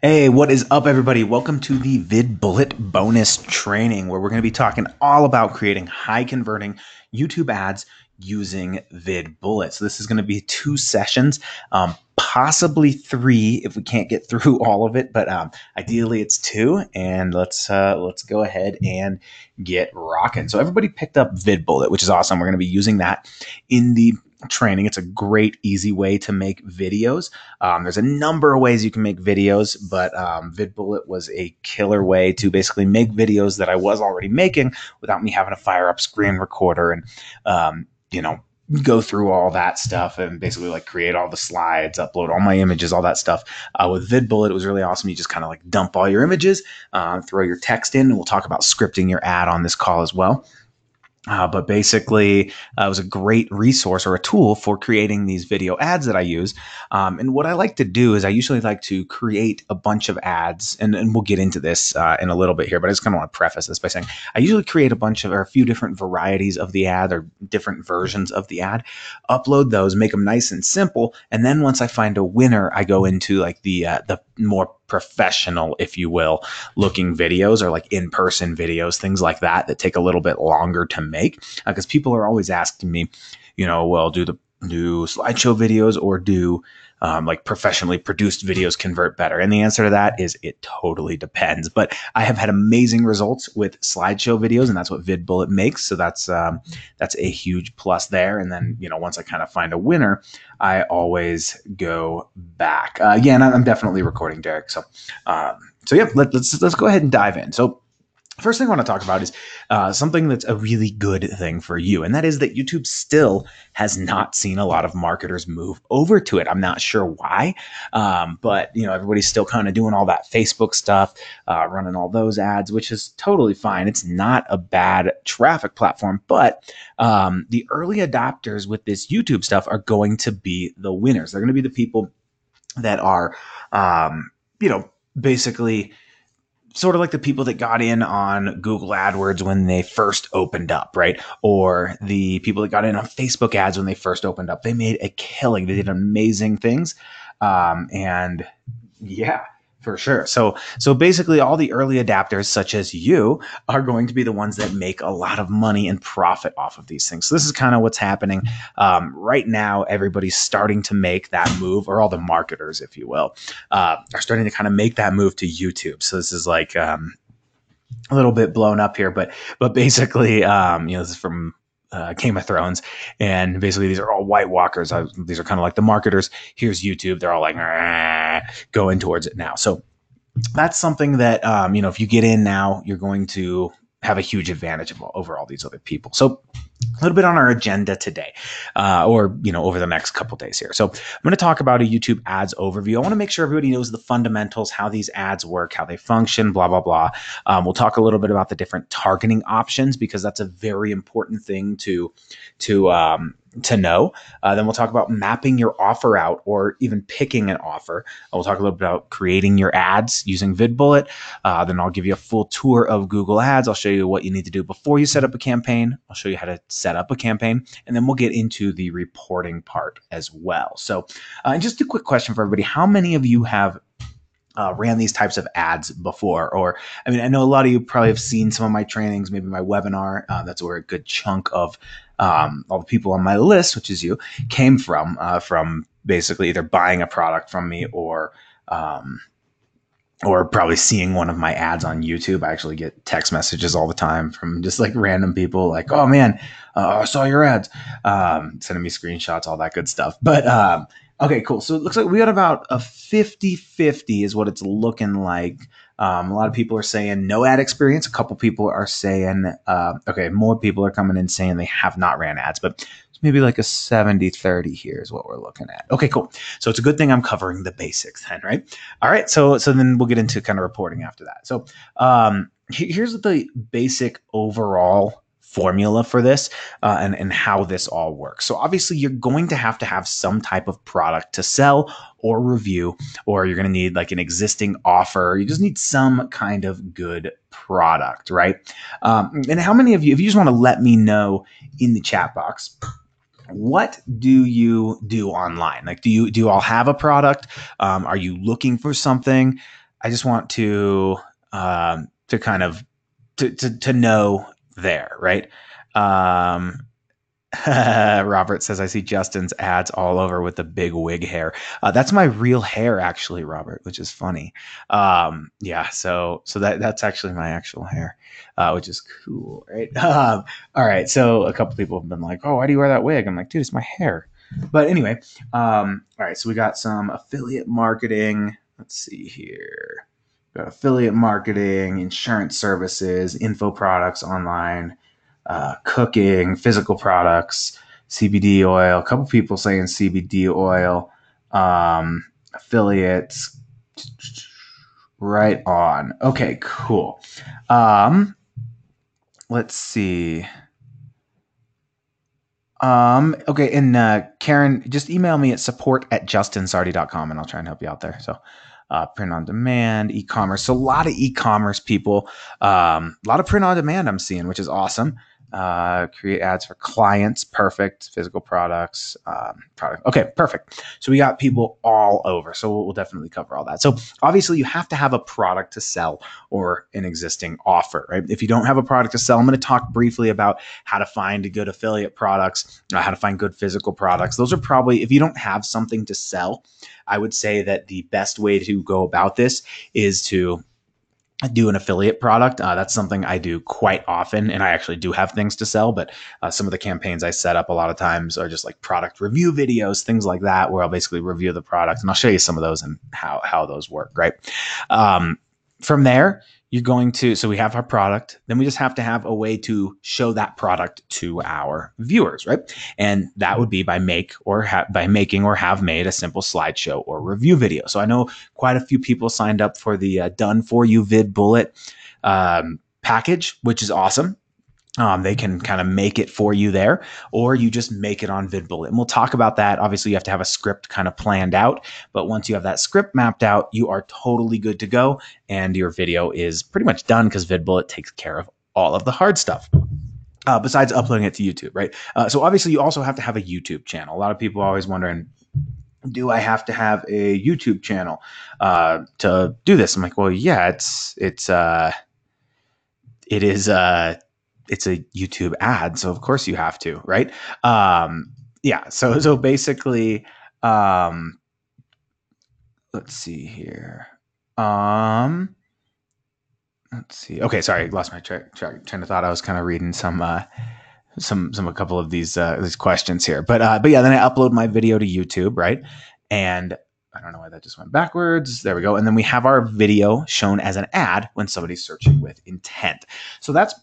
Hey, what is up, everybody? Welcome to the VidBullet bonus training, where we're going to be talking all about creating high converting YouTube ads using VidBullet. So this is going to be 2 sessions, possibly 3 if we can't get through all of it, but ideally it's 2. And let's go ahead and get rocking. So everybody picked up VidBullet, which is awesome. We're going to be using that in the training. It's a great, easy way to make videos. There's a number of ways you can make videos, but VidBullet was a killer way to basically make videos that I was already making without me having to fire up screen recorder and, go through all that stuff and basically like create all the slides, upload all my images, all that stuff. With VidBullet, it was really awesome. You just kind of like dump all your images, throw your text in, and we'll talk about scripting your ad on this call as well. But basically, it was a great resource or a tool for creating these video ads that I use. And what I like to do is I usually like to create a bunch of ads, and we'll get into this in a little bit here, but I just kind of want to preface this by saying I usually create a bunch of, or a few different varieties of the ad or different versions of the ad, upload those, make them nice and simple. And then once I find a winner, I go into like the more professional, if you will, looking videos, or like in-person videos, things like that take a little bit longer to make, because people are always asking me, well, do slideshow videos or do like professionally produced videos convert better? And the answer to that is it totally depends. But I have had amazing results with slideshow videos, and that's what VidBullet makes. So that's a huge plus there. And then, once I kind of find a winner, I always go back. Yeah, and I'm definitely recording, Derek. So yeah, let's go ahead and dive in. So first thing I want to talk about is something that's a really good thing for you, and that is that YouTube still has not seen a lot of marketers move over to it. I'm not sure why, but everybody's still kind of doing all that Facebook stuff, running all those ads, which is totally fine. It's not a bad traffic platform, but the early adopters with this YouTube stuff are going to be the winners. They're going to be the people that are, basically sort of like the people that got in on Google AdWords when they first opened up, right? Or the people that got in on Facebook ads when they first opened up. They made a killing. They did amazing things. And yeah, for sure. So basically all the early adapters, such as you, are going to be the ones that make a lot of money and profit off of these things. So this is kind of what's happening right now. Everybody's starting to make that move, or all the marketers, if you will, are starting to kind of make that move to YouTube. So this is like a little bit blown up here, but basically, this is from Game of Thrones, and basically these are all White Walkers. These are kind of like the marketers. Here's YouTube. They're all like going towards it now. So that's something that if you get in now, you're going to have a huge advantage over all these other people. So a little bit on our agenda today, or over the next couple days here. So I'm going to talk about a YouTube ads overview. I want to make sure everybody knows the fundamentals, how these ads work, how they function, blah, blah, blah. We'll talk a little bit about the different targeting options, because that's a very important thing to know. Then we'll talk about mapping your offer out, or even picking an offer. We'll talk a little bit about creating your ads using VidBullet. Then I'll give you a full tour of Google Ads. I'll show you what you need to do before you set up a campaign. I'll show you how to set up a campaign, and then we'll get into the reporting part as well. So and just a quick question for everybody. How many of you have ran these types of ads before? Or, I mean, I know a lot of you probably have seen some of my trainings, maybe my webinar. That's where a good chunk of all the people on my list, which is you, came from basically either buying a product from me or probably seeing one of my ads on YouTube. I actually get text messages all the time from just like random people like, oh man, I saw your ads, sending me screenshots, all that good stuff. But okay, cool. So it looks like we got about a 50-50 is what it's looking like. A lot of people are saying no ad experience. A couple people are saying, okay, more people are coming in saying they have not ran ads, but it's maybe like a 70-30 here is what we're looking at. Okay, cool. So it's a good thing I'm covering the basics then, right? All right. So then we'll get into kind of reporting after that. So here's the basic overall formula for this and how this all works. So obviously you're going to have some type of product to sell or review, or you're going to need like an existing offer. You just need some kind of good product, right? And how many of you, if you just want to let me know in the chat box, what do you do online? Like, do you all have a product? Are you looking for something? I just want to kind of to know there, right? Robert says, I see Justin's ads all over with the big wig hair. That's my real hair, actually, Robert, which is funny. Yeah, so that's actually my actual hair, which is cool, right? All right, so a couple people have been like, oh, why do you wear that wig? I'm like, dude, it's my hair. But anyway, all right, so we got some affiliate marketing. Let's see here. We got affiliate marketing, insurance services, info products online, cooking, physical products, CBD oil. A couple people saying CBD oil, affiliates. Right on. Okay, cool. Let's see. Okay, and Karen, just email me at support@justinsardi.com and I'll try and help you out there. So print on demand, e-commerce. So a lot of e-commerce people, a lot of print on demand I'm seeing, which is awesome. Create ads for clients. Perfect. Physical products. Product. Okay, perfect. So we got people all over. So we'll definitely cover all that. So obviously you have to have a product to sell or an existing offer, right? If you don't have a product to sell, I'm going to talk briefly about how to find good affiliate products, how to find good physical products. Those are probably, if you don't have something to sell, I would say that the best way to go about this is to do an affiliate product. That's something I do quite often, and I actually do have things to sell, but some of the campaigns I set up a lot of times are just like product review videos, things like that, where I'll basically review the product, and I'll show you some of those and how those work, right? From there, you're going to, so we have our product, then we just have to have a way to show that product to our viewers, right? And that would be by making or have made a simple slideshow or review video. So I know quite a few people signed up for the Done For You VidBullet package, which is awesome. They can kind of make it for you there, or you just make it on VidBullet. And we'll talk about that. Obviously, you have to have a script kind of planned out. But once you have that script mapped out, you are totally good to go. And your video is pretty much done because VidBullet takes care of all of the hard stuff. Besides uploading it to YouTube, right? So obviously, you also have to have a YouTube channel. A lot of people are always wondering, do I have to have a YouTube channel to do this? I'm like, well, yeah, it's a YouTube ad, so of course you have to, right? Yeah. So basically, let's see here. Let's see. Okay, sorry, lost my train of thought. I was kind of reading a couple of these questions here, but yeah, then I upload my video to YouTube, right? And I don't know why that just went backwards. There we go. And then we have our video shown as an ad when somebody's searching with intent. So that's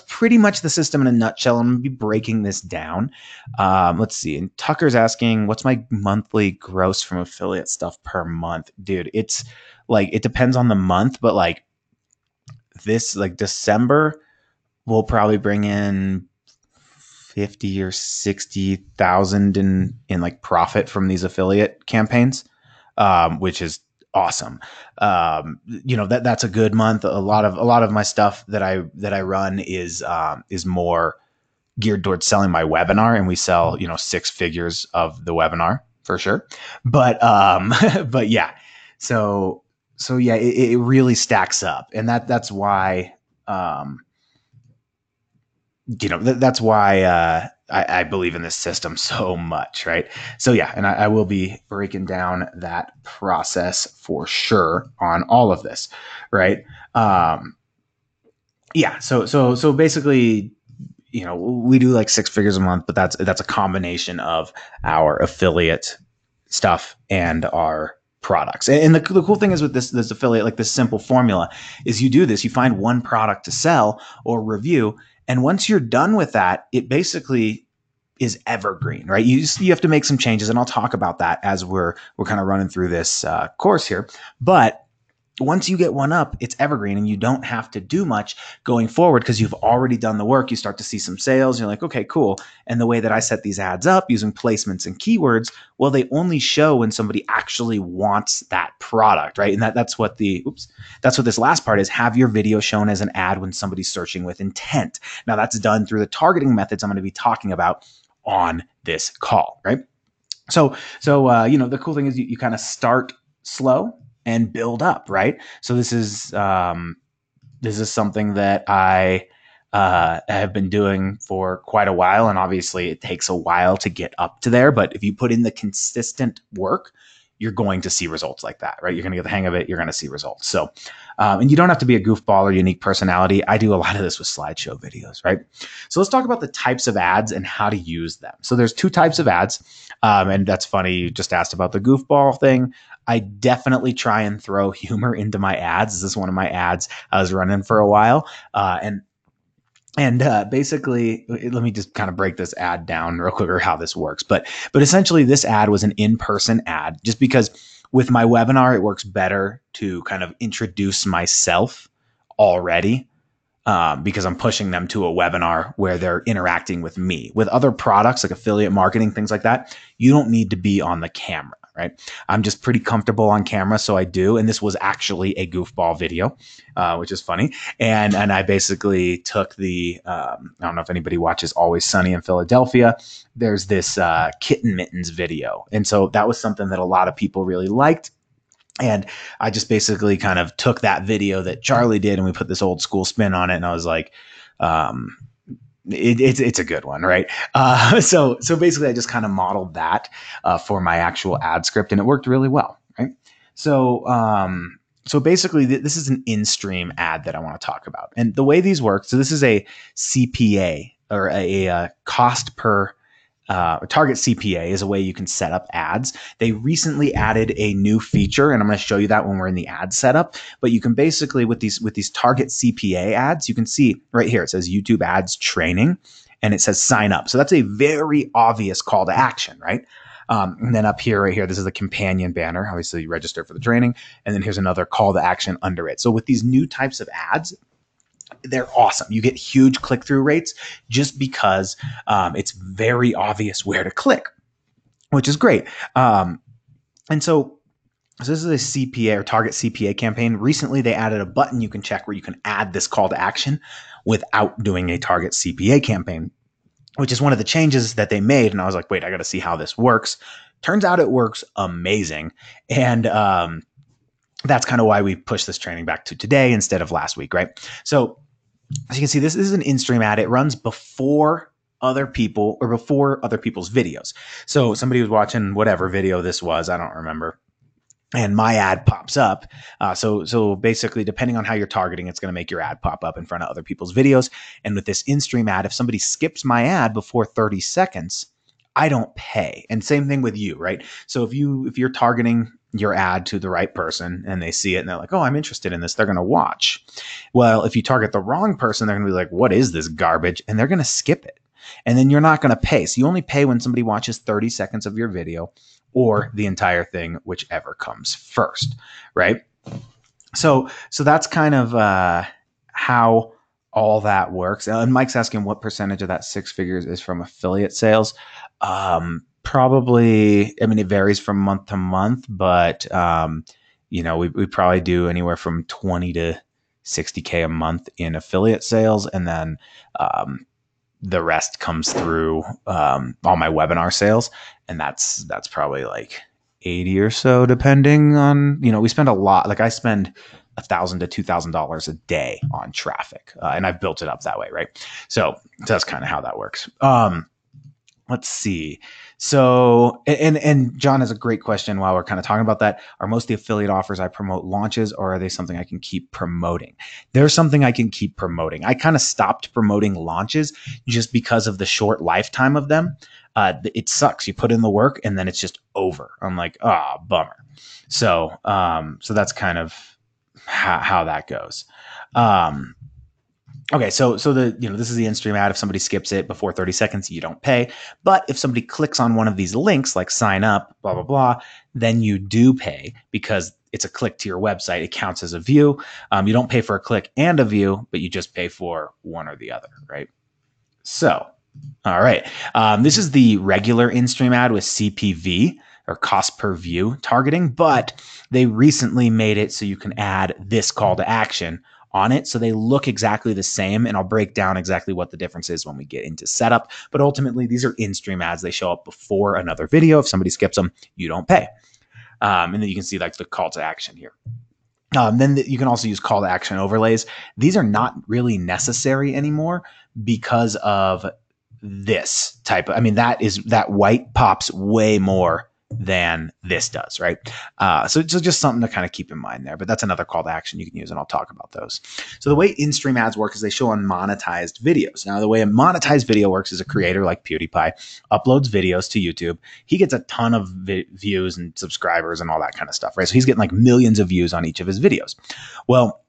pretty much the system in a nutshell. I'm going to be breaking this down. Let's see. And Tucker's asking, what's my monthly gross from affiliate stuff per month? Dude, it's like, it depends on the month, but like this, like December, we'll probably bring in 50 or 60,000 in like profit from these affiliate campaigns, which is awesome. That's a good month. A lot of my stuff that I run is more geared towards selling my webinar, and we sell, 6 figures of the webinar for sure. But but yeah, so yeah, it really stacks up, and that's why that's why I believe in this system so much, right? So yeah, and I will be breaking down that process for sure on all of this, right? Yeah, so basically, we do like 6 figures a month, but that's a combination of our affiliate stuff and our products. And the cool thing is with this affiliate, like this simple formula, is you do this, you find one product to sell or review, and once you're done with that, it basically is evergreen, right? You have to make some changes, and I'll talk about that as we're kind of running through this course here. But once you get one up, it's evergreen, and you don't have to do much going forward because you've already done the work. You start to see some sales. You're like, okay, cool. And the way that I set these ads up using placements and keywords, well, they only show when somebody actually wants that product, right? And that's what this last part is. Have your video shown as an ad when somebody's searching with intent. Now that's done through the targeting methods I'm going to be talking about on this call, right? So the cool thing is you kind of start slow and build up, right? So this is something that I have been doing for quite a while, and obviously it takes a while to get up to there. But if you put in the consistent work, you're going to see results like that, right? You're going to get the hang of it. You're going to see results. So, and you don't have to be a goofball or unique personality. I do a lot of this with slideshow videos, right? So let's talk about the types of ads and how to use them. So there's two types of ads, and that's funny. You just asked about the goofball thing. I definitely try and throw humor into my ads. This is one of my ads I was running for a while, and basically, let me just kind of break this ad down real quick, or how this works. But essentially, this ad was an in-person ad, just because with my webinar, it works better to kind of introduce myself already, because I'm pushing them to a webinar where they're interacting with me. With other products like affiliate marketing, things like that, you don't need to be on the camera. Right. I'm just pretty comfortable on camera. So I do. And this was actually a goofball video, which is funny. And I basically took I don't know if anybody watches Always Sunny in Philadelphia. There's this kitten mittens video. And so that was something that a lot of people really liked. And I just basically kind of took that video that Charlie did and we put this old school spin on it. And I was like, it's a good one, right? So basically, I just kind of modeled that for my actual ad script, and it worked really well, right? So basically, this is an in-stream ad that I want to talk about, and the way these work. So this is a CPA, or a cost per. Target CPA is a way you can set up ads. They recently added a new feature, and I'm going to show you that when we're in the ad setup. But you can basically, with these target CPA ads, you can see right here, it says YouTube ads training, and it says sign up. So that's a very obvious call to action, right? And then up here, right here, this is the companion banner. Obviously, you register for the training. And then here's another call to action under it. So with these new types of ads, they're awesome. You get huge click-through rates just because it's very obvious where to click, which is great. And so this is a CPA, or target CPA campaign. Recently, they added a button you can check where you can add this call to action without doing a target CPA campaign, which is one of the changes that they made. And I was like, wait, I got to see how this works. Turns out it works amazing. And that's kind of why we pushed this training back to today instead of last week, right? So as you can see, this is an in-stream ad. It runs before other people, or before other people's videos. So somebody was watching whatever video this was, I don't remember, and my ad pops up. So basically, depending on how you're targeting, it's going to make your ad pop up in front of other people's videos. And with this in-stream ad, if somebody skips my ad before 30 seconds, I don't pay. And same thing with you, right? So if you're targeting your ad to the right person and they see it and they're like, oh, I'm interested in this, they're going to watch. Well, if you target the wrong person, they're going to be like, what is this garbage? And they're going to skip it. And then you're not going to pay. So you only pay when somebody watches 30 seconds of your video, or the entire thing, whichever comes first, right? So that's kind of how all that works. And Mike's asking what percentage of that 6 figures is from affiliate sales. Probably, I mean, it varies from month to month, but, we probably do anywhere from 20 to 60K a month in affiliate sales. And then, the rest comes through, all my webinar sales. And that's probably like 80 or so, depending on, we spend a lot. Like I spend $1,000 to $2,000 a day on traffic. And I've built it up that way. Right. So that's kind of how that works. Let's see. So, and John has a great question while we're kind of talking about that. Are most of the affiliate offers I promote launches, or are they something I can keep promoting? There's something I can keep promoting. I kind of stopped promoting launches just because of the short lifetime of them. It sucks. You put in the work and then it's just over. I'm like, bummer. So that's kind of how that goes. Okay, so this is the in-stream ad. If somebody skips it before 30 seconds, you don't pay. But if somebody clicks on one of these links, like sign up, blah, blah, blah, then you do pay, because it's a click to your website. It counts as a view. You don't pay for a click and a view, but you just pay for one or the other, right? So, all right. This is the regular in-stream ad with CPV, or cost per view targeting, but they recently made it so you can add this call to action on it. So they look exactly the same, and I'll break down exactly what the difference is when we get into setup. But ultimately, these are in-stream ads. They show up before another video. If somebody skips them, you don't pay. And then you can see like the call to action here. You can also use call to action overlays. These are not really necessary anymore because of this type of, I mean, that white pops way more than this does, right? So just something to kind of keep in mind there, but that's another call to action you can use, and I'll talk about those. So the way in-stream ads work is they show on monetized videos. Now, the way a monetized video works is a creator like PewDiePie uploads videos to YouTube. He gets a ton of views and subscribers and all that kind of stuff, right? So he's getting like millions of views on each of his videos. Well,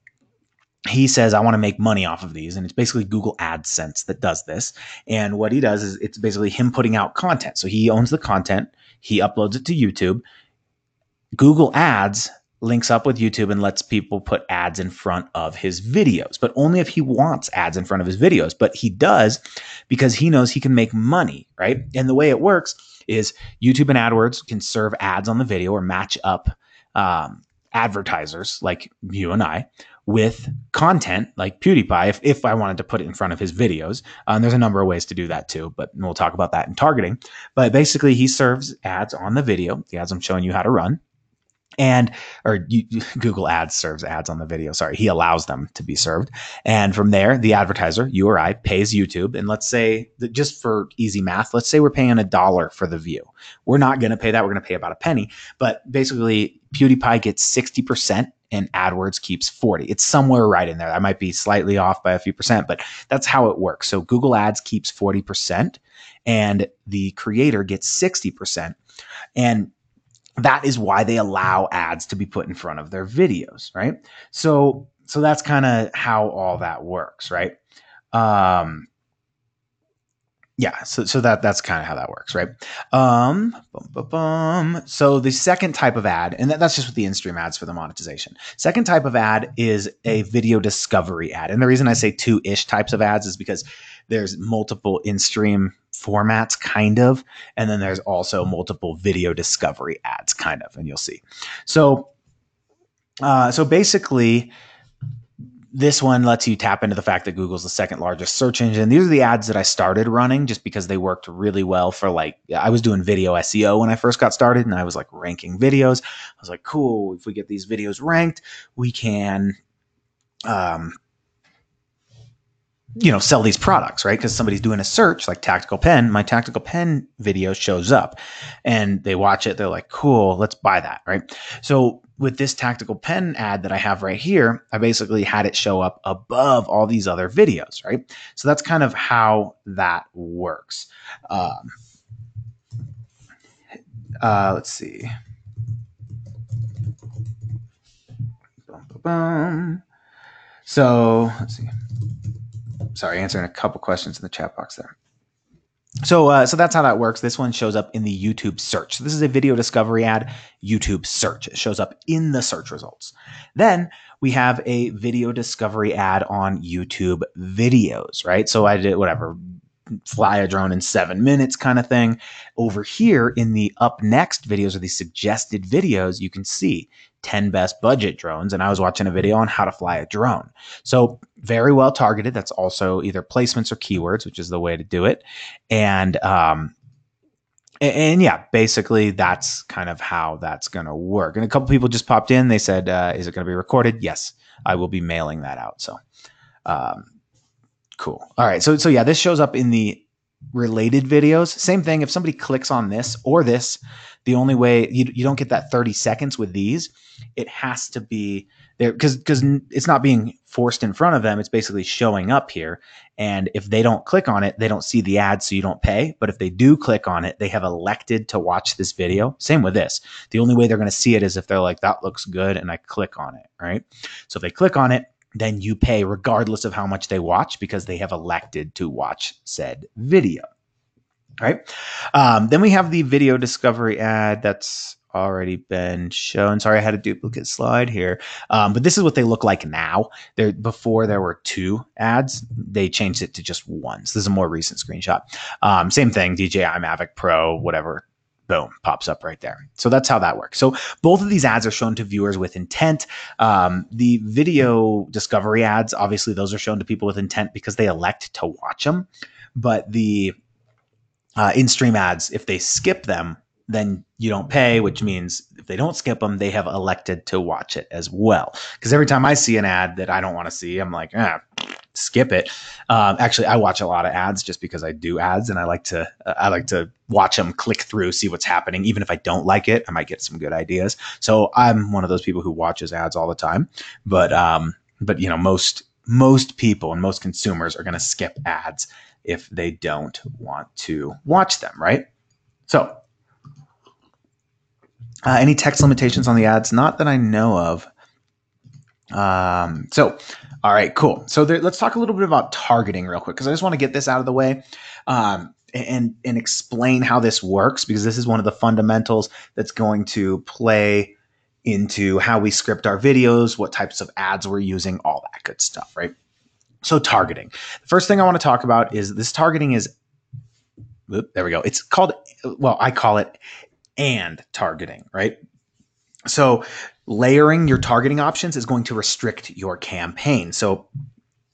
he says, I want to make money off of these. And it's basically Google AdSense that does this. And what he does is it's basically him putting out content. So he owns the content. He uploads it to YouTube. Google Ads links up with YouTube and lets people put ads in front of his videos, but only if he wants ads in front of his videos. But he does because he knows he can make money, right? And the way it works is YouTube and AdWords can serve ads on the video or match up advertisers like you and I with content like PewDiePie if I wanted to put it in front of his videos. There's a number of ways to do that too, but we'll talk about that in targeting. But basically he serves ads on the video, the ads I'm showing you how to run. Google Ads serves ads on the video. Sorry, he allows them to be served. And from there, the advertiser, you or I, pays YouTube. And let's say that just for easy math, let's say we're paying $1 for the view. We're not going to pay that. We're going to pay about a penny. But basically, PewDiePie gets 60% and AdWords keeps 40. It's somewhere right in there. I might be slightly off by a few percent, but that's how it works. So Google Ads keeps 40% and the creator gets 60%. And that is why they allow ads to be put in front of their videos, right? So that's kind of how all that works, right? So that's kind of how that works, right? So the second type of ad, and that's just with the in-stream ads for the monetization. Second type of ad is a video discovery ad. And the reason I say two-ish types of ads is because there's multiple in-stream formats, kind of, and then there's also multiple video discovery ads, kind of, and you'll see. So basically, this one lets you tap into the fact that Google's the second largest search engine. These are the ads that I started running just because they worked really well for I was doing video SEO when I first got started, and I was like ranking videos. I was like, cool, if we get these videos ranked, we can sell these products, right? Because somebody's doing a search like tactical pen, my tactical pen video shows up and they watch it. They're like, cool, let's buy that, right? So with this tactical pen ad that I have right here, I basically had it show up above all these other videos, right? So that's kind of how that works. Let's see. So let's see. Sorry, answering a couple questions in the chat box there. So that's how that works. This one shows up in the YouTube search. So this is a video discovery ad, YouTube search. It shows up in the search results. Then we have a video discovery ad on YouTube videos, right? So I did whatever, fly a drone in 7 minutes kind of thing. Over here in the up next videos or the suggested videos, you can see 10 best budget drones. And I was watching a video on how to fly a drone. So very well targeted. That's also either placements or keywords, which is the way to do it. And yeah, basically that's kind of how that's going to work. And a couple people just popped in. They said, is it going to be recorded? Yes, I will be mailing that out. So, cool. All right. So yeah, this shows up in the related videos. Same thing. If somebody clicks on this or this, the only way you don't get that 30 seconds with these, it has to be there because it's not being forced in front of them. It's basically showing up here. And if they don't click on it, they don't see the ad, so you don't pay. But if they do click on it, they have elected to watch this video. Same with this. The only way they're going to see it is if they're like, that looks good, and I click on it, right? So if they click on it, then you pay regardless of how much they watch because they have elected to watch said video, right? Then we have the video discovery ad that's already been shown. Sorry, I had a duplicate slide here. But this is what they look like now. Before there were 2 ads, they changed it to just 1. So this is a more recent screenshot. Same thing, DJI Mavic Pro, whatever. Boom, pops up right there. So that's how that works. So both of these ads are shown to viewers with intent. The video discovery ads, obviously those are shown to people with intent because they elect to watch them. But the in-stream ads, if they skip them, then you don't pay, which means if they don't skip them, they have elected to watch it as well. Because every time I see an ad that I don't want to see, I'm like, skip it. Actually, I watch a lot of ads just because I do ads, and I like to watch them, click through, see what's happening. Even if I don't like it, I might get some good ideas. So I'm one of those people who watches ads all the time. But most people and most consumers are going to skip ads if they don't want to watch them, right? So any text limitations on the ads? Not that I know of. All right, cool. So let's talk a little bit about targeting real quick, because I just want to get this out of the way and explain how this works, because this is one of the fundamentals that's going to play into how we script our videos, what types of ads we're using, all that good stuff, right? So targeting. The first thing I want to talk about is this targeting is, there we go. It's called, well, I call it and targeting, right? So layering your targeting options is going to restrict your campaign. So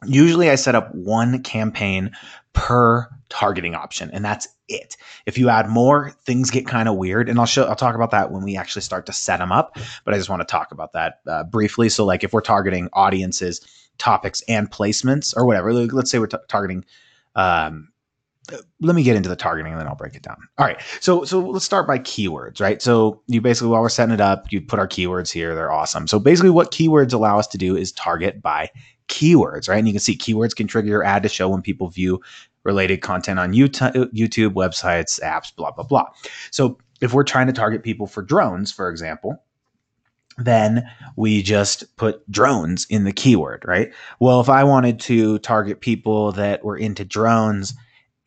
usually I set up one campaign per targeting option, and that's it. If you add more, things get kind of weird, and I'll talk about that when we actually start to set them up. But I just want to talk about that briefly. So like if we're targeting audiences, topics, and placements or whatever, let's say we're targeting, let me get into the targeting and then I'll break it down. All right. So let's start by keywords, right? So you basically, while we're setting it up, you put our keywords here. They're awesome. So basically what keywords allow us to do is target by keywords, right? And you can see keywords can trigger your ad to show when people view related content on YouTube, websites, apps, blah, blah, blah. So if we're trying to target people for drones, for example, then we just put drones in the keyword, right? Well, if I wanted to target people that were into drones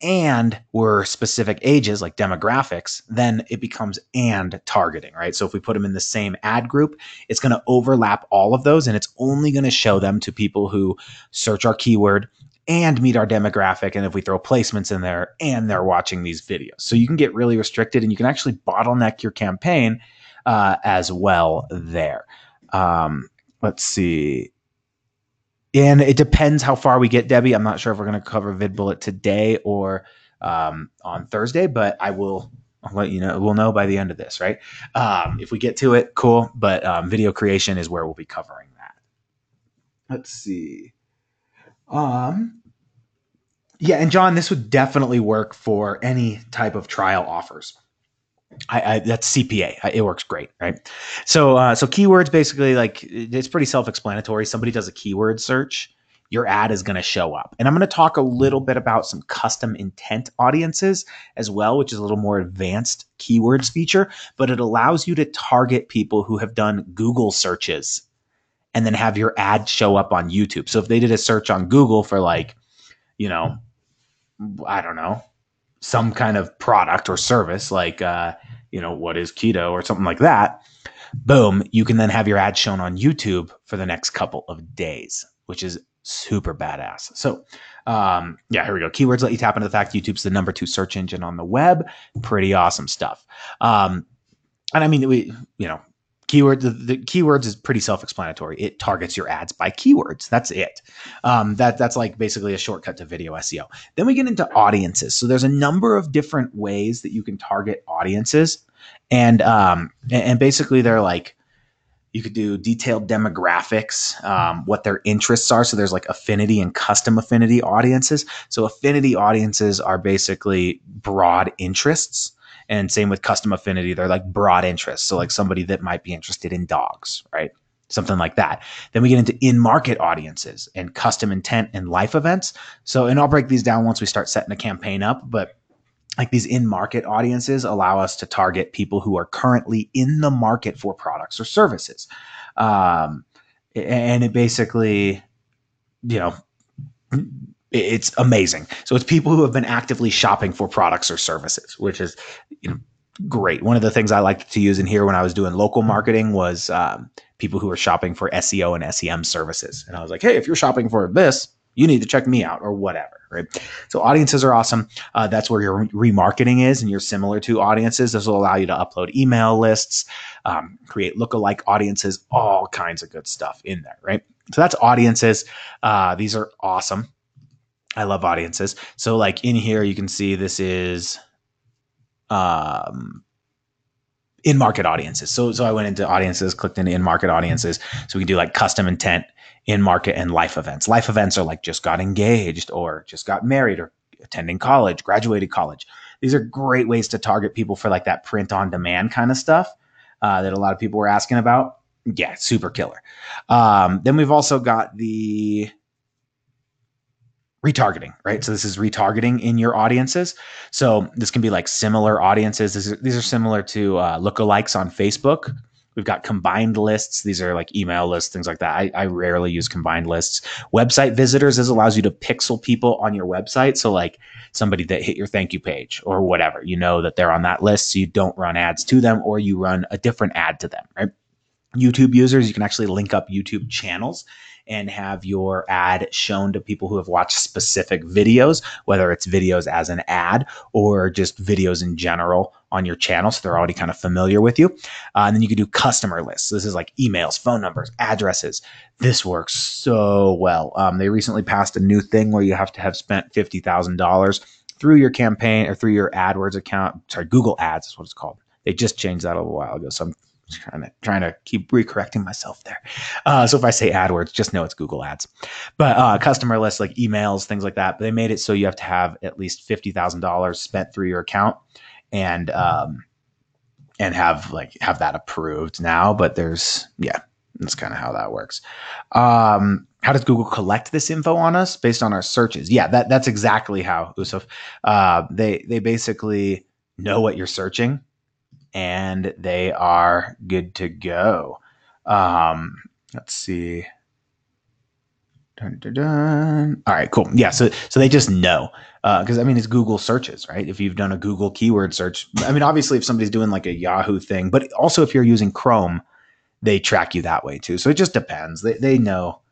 and were specific ages, like demographics, then it becomes and targeting, right? So if we put them in the same ad group, it's going to overlap all of those, and it's only going to show them to people who search our keyword and meet our demographic. And if we throw placements in there and they're watching these videos, so you can get really restricted, and you can actually bottleneck your campaign as well there. Let's see. And it depends how far we get, Debbie. I'm not sure if we're going to cover VidBullet today or on Thursday, but I'll let you know. We'll know by the end of this, right? If we get to it, cool. But video creation is where we'll be covering that. Let's see. Yeah, and John, this would definitely work for any type of trial offers. That's CPA. It works great, right? So keywords, basically, like, it's pretty self-explanatory. Somebody does a keyword search, your ad is going to show up. And I'm going to talk a little bit about some custom intent audiences as well, which is a little more advanced keywords feature, but it allows you to target people who have done Google searches and then have your ad show up on YouTube. So if they did a search on Google for, like, I don't know, some kind of product or service, like, what is keto or something like that, boom, you can then have your ad shown on YouTube for the next couple of days, which is super badass. So, here we go. Keywords let you tap into the fact YouTube's the #2 search engine on the web. Pretty awesome stuff. And I mean, the keywords is pretty self-explanatory. It targets your ads by keywords. That's it. That's like basically a shortcut to video SEO. Then we get into audiences. So there's a number of different ways that you can target audiences, and basically they're like, you could do detailed demographics, what their interests are. So there's like affinity and custom affinity audiences. So affinity audiences are basically broad interests. And same with custom affinity, they're like broad interests. So like somebody that might be interested in dogs, right? Something like that. Then we get into in-market audiences and custom intent and life events. So, and I'll break these down once we start setting a campaign up, but like these in-market audiences allow us to target people who are currently in the market for products or services. And it basically, it's amazing. So it's people who have been actively shopping for products or services, which is great. One of the things I liked to use in here when I was doing local marketing was people who are shopping for SEO and SEM services. And I was like, hey, if you're shopping for this, you need to check me out or whatever, right? So audiences are awesome. That's where your remarketing is, and you're similar to audiences. This will allow you to upload email lists, create lookalike audiences, all kinds of good stuff in there, right? So that's audiences. These are awesome. I love audiences. So like in here, you can see this is in-market audiences. So I went into audiences, clicked into in-market audiences. So we can do like custom intent, in-market, and life events. Life events are like just got engaged or just got married or attending college, graduated college. These are great ways to target people for like that print on demand kind of stuff that a lot of people were asking about. Yeah, super killer. Then we've also got the retargeting, right? So this is retargeting in your audiences. So this can be like similar audiences. These are similar to lookalikes on Facebook. We've got combined lists. These are like email lists, things like that. I rarely use combined lists. Website visitors, this allows you to pixel people on your website. So like somebody that hit your thank you page or whatever, you know that they're on that list. So you don't run ads to them or you run a different ad to them, right? YouTube users, you can actually link up YouTube channels and have your ad shown to people who have watched specific videos, whether it's videos as an ad or just videos in general on your channel. So they're already kind of familiar with you. And then you can do customer lists. So this is like emails, phone numbers, addresses. This works so well. They recently passed a new thing where you have to have spent $50,000 through your campaign or through your AdWords account. Sorry, Google Ads is what it's called. They just changed that a little while ago. So I'm trying to keep recorrecting myself there. So if I say AdWords, just know it's Google Ads. But customer lists like emails, things like that. But they made it so you have to have at least $50,000 spent through your account and have that approved now. But that's kind of how that works. How does Google collect this info on us based on our searches? Yeah, that's exactly how, Usuf. They basically know what you're searching, and they are good to go. Let's see. Dun, dun, dun. All right, cool. Yeah, so they just know because it's Google searches, right? If you've done a Google keyword search, obviously if somebody's doing like a Yahoo thing, but also if you're using Chrome, they track you that way too. So it just depends. They know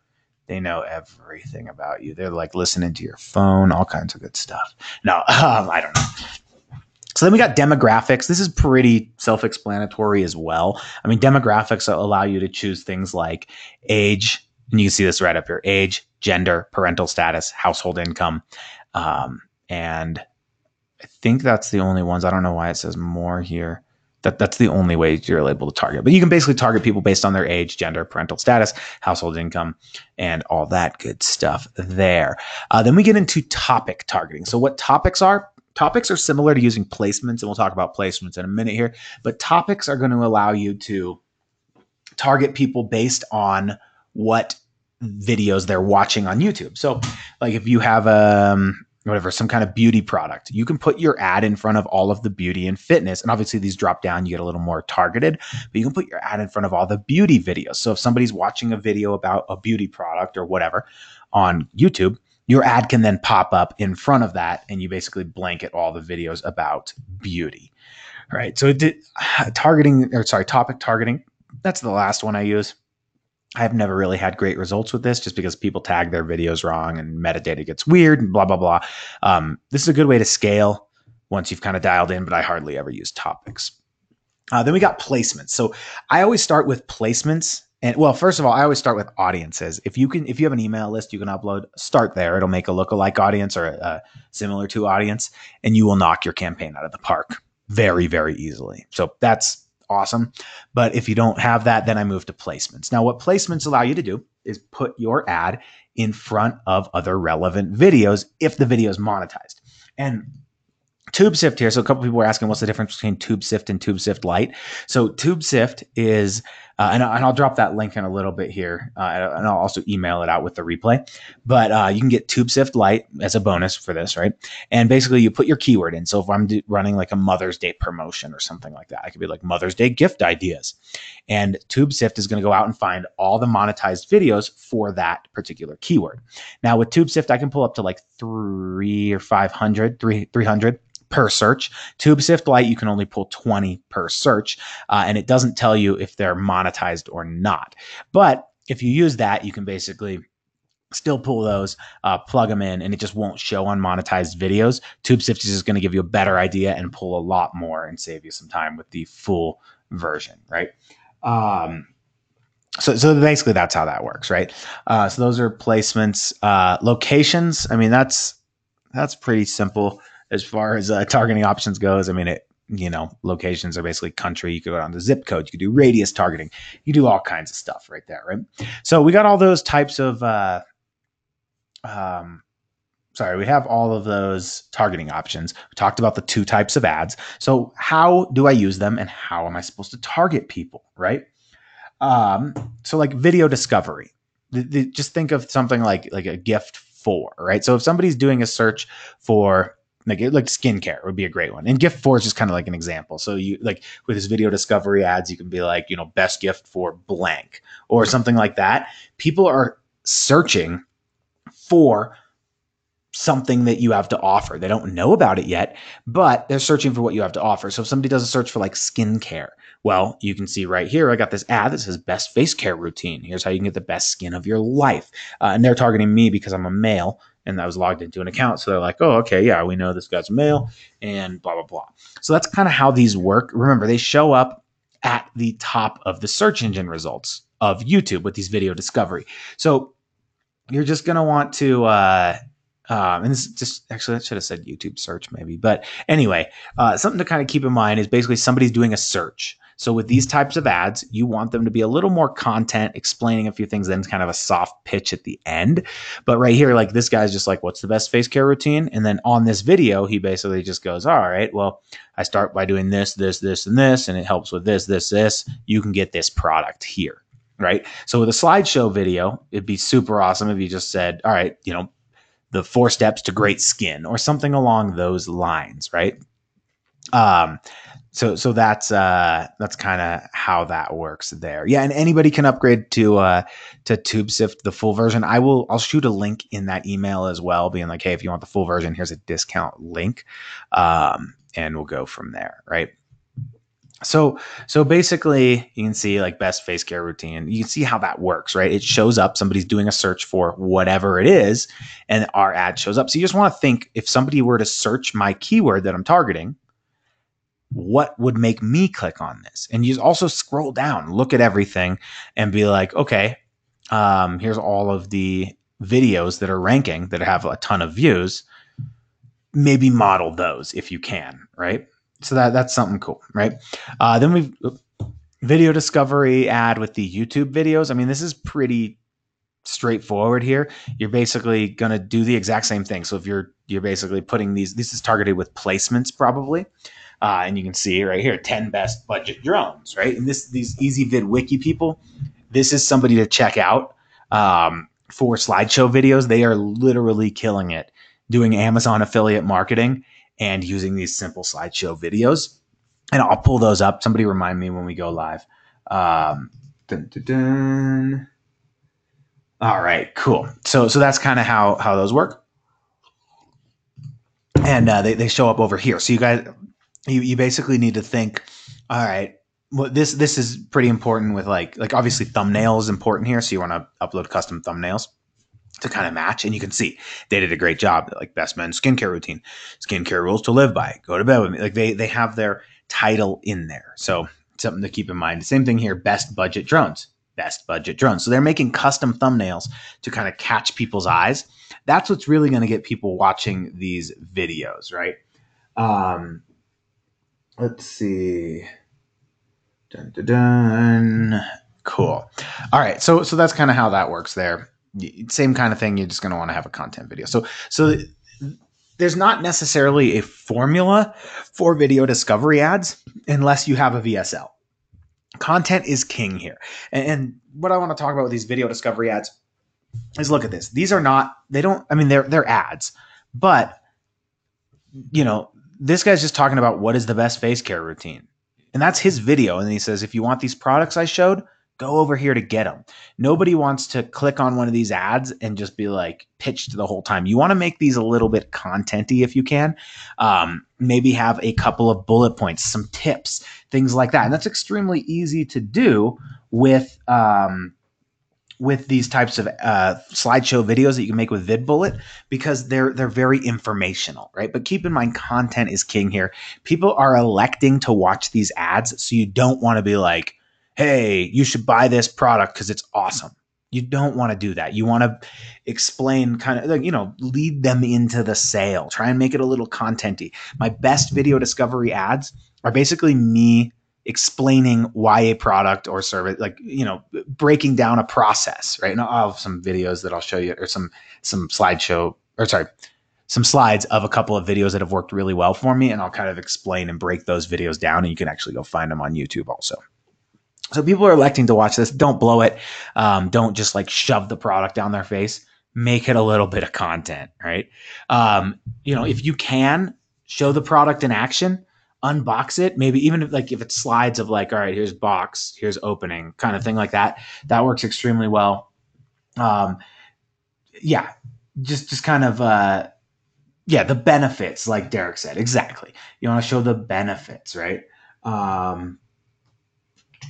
everything about you. They're like listening to your phone, all kinds of good stuff. No, I don't know. So then we got demographics. This is pretty self-explanatory as well. Demographics allow you to choose things like age, and you can see this right up here: age, gender, parental status, household income. And I think that's the only ones. I don't know why it says more here. That's the only way you're able to target. But you can basically target people based on their age, gender, parental status, household income, and all that good stuff there. Then we get into topic targeting. So what topics are? Topics are similar to using placements, and we'll talk about placements in a minute here. But topics are going to allow you to target people based on what videos they're watching on YouTube. So like if you have some kind of beauty product, you can put your ad in front of all of the beauty and fitness. And obviously these drop down, you get a little more targeted, but you can put your ad in front of all the beauty videos. So if somebody's watching a video about a beauty product or whatever on YouTube, your ad can then pop up in front of that, and you basically blanket all the videos about beauty. All right. So topic targeting. That's the last one I use. I've never really had great results with this just because people tag their videos wrong and metadata gets weird and blah, blah, blah. This is a good way to scale once you've kind of dialed in, but I hardly ever use topics. Then we got placements. So I always start with placements. And well, first of all, I always start with audiences. If you have an email list, you can start there. It'll make a lookalike audience or a similar to audience, and you will knock your campaign out of the park very, very easily. So that's awesome. But if you don't have that, then I move to placements. Now, what placements allow you to do is put your ad in front of other relevant videos if the video is monetized. And TubeSift here. So a couple people were asking what's the difference between TubeSift and TubeSift Lite. So TubeSift is, and I'll drop that link in a little bit here, and I'll also email it out with the replay. But you can get TubeSift Lite as a bonus for this, right? And basically you put your keyword in. So if I'm running like a Mother's Day promotion or something like that, I could be like Mother's Day gift ideas. And TubeSift is going to go out and find all the monetized videos for that particular keyword. Now with TubeSift, I can pull up to like 300 or 300 per search. TubeSift Lite, you can only pull 20 per search, and it doesn't tell you if they're monetized or not. But if you use that, you can basically still pull those, plug them in, and it just won't show on monetized videos. TubeSift is just going to give you a better idea and pull a lot more and save you some time with the full version, right? So basically that's how that works, right? So those are placements. Locations, that's pretty simple. As far as targeting options goes, locations are basically country. You could go down to zip code. You could do radius targeting. You do all kinds of stuff right there, right? So we got all those types of, we have all of those targeting options. We talked about the 2 types of ads. So how do I use them and how am I supposed to target people, right? So like video discovery, just think of something like a gift for, right? So if somebody's doing a search for like skincare would be a great one. And gift for is just kind of like an example. So you like with this video discovery ads, you can be like, best gift for blank or something like that. People are searching for something that you have to offer. They don't know about it yet, but they're searching for what you have to offer. So if somebody does a search for like skincare, well, you can see right here, I got this ad that says best face care routine. Here's how you can get the best skin of your life. And they're targeting me because I'm a male and I was logged into an account. So they're like, oh, okay, yeah, we know this guy's a male and blah, blah, blah. So that's kind of how these work. Remember, they show up at the top of the search engine results of YouTube with these video discovery. So you're just going to want to, and this just actually, I should have said YouTube search maybe. But anyway, something to kind of keep in mind is basically somebody's doing a search. So with these types of ads, you want them to be a little more content, explaining a few things, then it's kind of a soft pitch at the end. But right here, like this guy's just like, what's the best face care routine? And then on this video, he basically just goes, all right, well, I start by doing this, this, this, and this, and it helps with this, this, this. You can get this product here, right? So with a slideshow video, it'd be super awesome if you just said, all right, the 4 steps to great skin or something along those lines, right? So that's kind of how that works there. Yeah, and anybody can upgrade to TubeSift, the full version. I'll shoot a link in that email as well, being like, hey, if you want the full version, here's a discount link, and we'll go from there, right? So basically, you can see like best face care routine. You can see how that works, right? It shows up. Somebody's doing a search for whatever it is, and our ad shows up. So you just want to think, if somebody were to search my keyword that I'm targeting, what would make me click on this? And you also scroll down, look at everything, and be like, okay, here's all of the videos that are ranking that have a ton of views. Maybe model those if you can, right? So that's something cool, right? Then we've video discovery ad with the YouTube videos. I mean, this is pretty straightforward here. You're basically going to do the exact same thing. So if you're basically putting this is targeted with placements probably. And you can see right here, 10 best budget drones, right? And these Easy Vid Wiki people, this is somebody to check out for slideshow videos. They are literally killing it doing Amazon affiliate marketing and using these simple slideshow videos. And I'll pull those up. Somebody remind me when we go live. All right, cool. So that's kind of how those work. And they show up over here. So you guys, you basically need to think, all right, well, this is pretty important with like obviously thumbnail is important here. So you want to upload custom thumbnails to kind of match. And you can see they did a great job. Like best men's skincare routine, skincare rules to live by, go to bed with me. Like they have their title in there. So something to keep in mind. Same thing here, best budget drones. So they're making custom thumbnails to kind of catch people's eyes. That's what's really going to get people watching these videos, right? Let's see. Dun, dun, dun. Cool. All right. So that's kind of how that works there. Same kind of thing. You're just going to want to have a content video. So there's not necessarily a formula for video discovery ads unless you have a VSL. Content is king here. And what I want to talk about with these video discovery ads is look at this. These are not, they're ads, but this guy's just talking about what is the best face care routine. And that's his video. And he says, if you want these products I showed, go over here to get them. Nobody wants to click on one of these ads and just be like pitched the whole time. You want to make these a little bit content-y if you can. Maybe have a couple of bullet points, some tips, things like that. And that's extremely easy to do with these types of slideshow videos that you can make with VidBullet because they're very informational, right? But keep in mind, content is king here. People are electing to watch these ads, so you don't want to be like, hey, you should buy this product because it's awesome. You don't want to do that. You want to explain kind of like, lead them into the sale. Try and make it a little contenty. My best video discovery ads are basically me explaining why a product or service, like, breaking down a process, right? And I'll have some videos that I'll show you, or some slideshow, or sorry, some slides of a couple of videos that have worked really well for me. And I'll kind of explain and break those videos down, and you can actually go find them on YouTube also. So people are electing to watch this. Don't blow it. Don't just like shove the product down their face. Make it a little bit of content, right? If you can show the product in action, unbox it. Maybe even if it's slides of like, all right, here's box, here's opening, kind of thing like that. That works extremely well. Just kind of the benefits, like Derek said. Exactly. You want to show the benefits, right?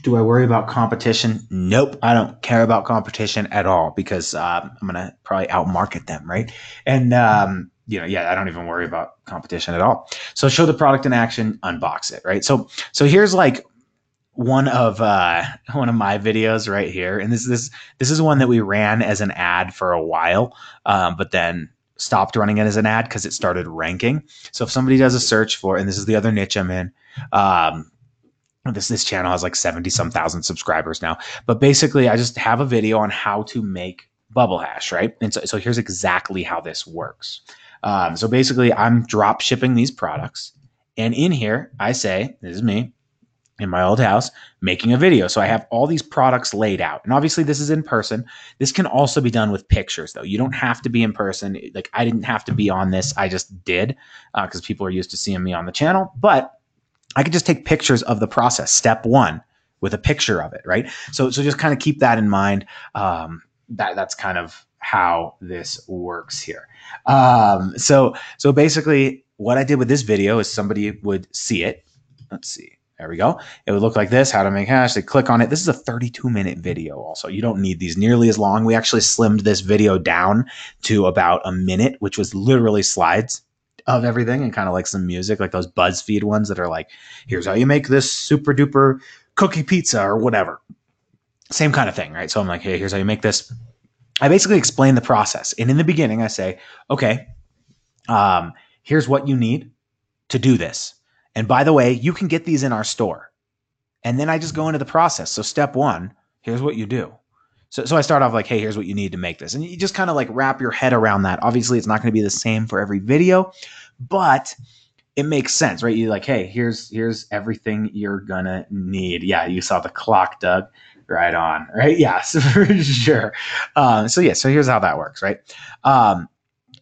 Do I worry about competition? Nope. I don't care about competition at all, because I'm going to probably outmarket them, right? And, I don't even worry about competition at all. So show the product in action, unbox it, right? So here's like one of my videos right here. And this is one that we ran as an ad for a while, but then stopped running it as an ad because it started ranking. So if somebody does a search for, and this is the other niche I'm in, this channel has like 70-some thousand subscribers now, but basically I just have a video on how to make bubble hash, right? And so here's exactly how this works. So basically I'm drop shipping these products, and in here I say, this is me in my old house making a video. So I have all these products laid out, and obviously this is in person. This can also be done with pictures though. You don't have to be in person. Like, I didn't have to be on this. I just did, because people are used to seeing me on the channel, but I could just take pictures of the process, step one, with a picture of it, right? So just kind of keep that in mind. That's kind of how this works here. So basically what I did with this video is somebody would see it. Let's see. There we go. It would look like this, how to make hash. They click on it. This is a 32-minute video also. You don't need these nearly as long. We actually slimmed this video down to about a minute, which was literally slides of everything and kind of like some music, like those BuzzFeed ones that are like, here's how you make this super duper cookie pizza or whatever. Same kind of thing, right? So I'm like, hey, here's how you make this. I basically explain the process. And in the beginning, I say, okay, here's what you need to do this. And by the way, you can get these in our store. And then I just go into the process. So step one, here's what you do. So I start off like, hey, here's what you need to make this. And you just kind of like wrap your head around that. Obviously, it's not going to be the same for every video, but it makes sense, right? You're like, hey, here's everything you're going to need. Yeah, you saw the clock, Doug. Right on, right? Yeah, so for sure. So here's how that works, right?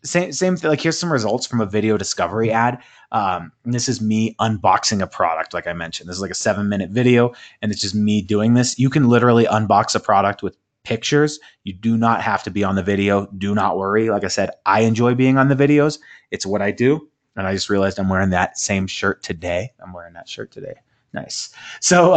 Same thing. Like, here's some results from a video discovery ad. And this is me unboxing a product, like I mentioned. This is like a 7-minute video, and it's just me doing this. You can literally unbox a product with pictures. You do not have to be on the video. Do not worry. Like I said, I enjoy being on the videos. It's what I do. And I just realized I'm wearing that same shirt today. I'm wearing that shirt today. Nice. So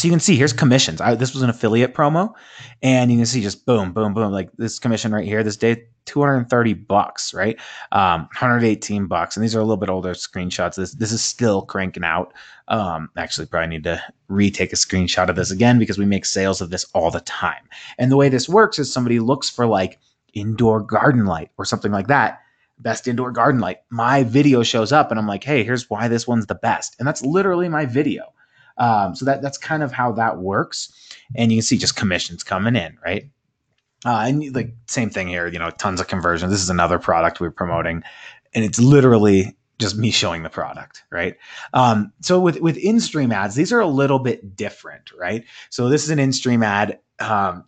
you can see here's commissions. This was an affiliate promo, and you can see just boom, boom, boom. Like this commission right here, this day, $230, right? $118. And these are a little bit older screenshots. This is still cranking out. Actually probably need to retake a screenshot of this again, because we make sales of this all the time. And the way this works is somebody looks for like indoor garden light or something like that. Best indoor garden light. My video shows up and I'm like, hey, here's why this one's the best. And that's literally my video. So that's kind of how that works. And you can see just commissions coming in, right? And like same thing here, tons of conversions. This is another product we're promoting, and it's literally just me showing the product, right? So with in-stream ads, these are a little bit different, right? So this is an in-stream ad.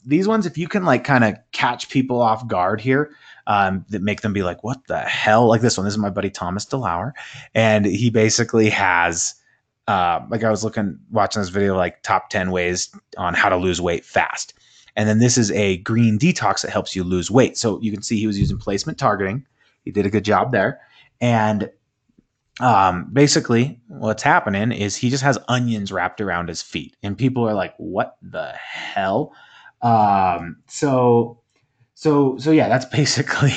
These ones, if you can like kind of catch people off guard here, that make them be like, what the hell? Like this one, this is my buddy Thomas DeLauer, and he basically has like I was watching this video, like top 10 ways on how to lose weight fast. And then this is a green detox that helps you lose weight. So you can see he was using placement targeting. He did a good job there. And basically what's happening is he just has onions wrapped around his feet. And people are like, what the hell? So yeah, that's basically,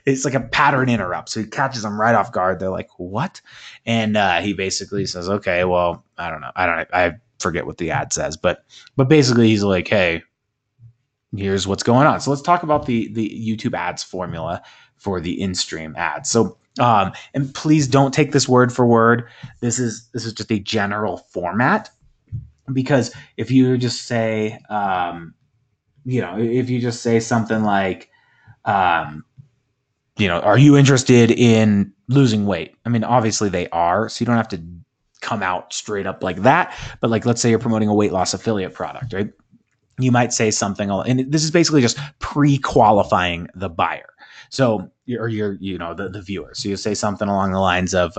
it's like a pattern interrupt. So he catches them right off guard. They're like, what? And he basically says, okay, well, I don't know. I forget what the ad says, but basically he's like, hey, here's what's going on. So let's talk about the YouTube ads formula for the in-stream ads. So and please don't take this word for word. This is just a general format, because if you just say if you just say something like are you interested in losing weight? I mean, obviously they are, so you don't have to come out straight up like that. But like, let's say you're promoting a weight loss affiliate product, right? You might say something, and this is basically just pre-qualifying the buyer. So, or the viewer. So you say something along the lines of,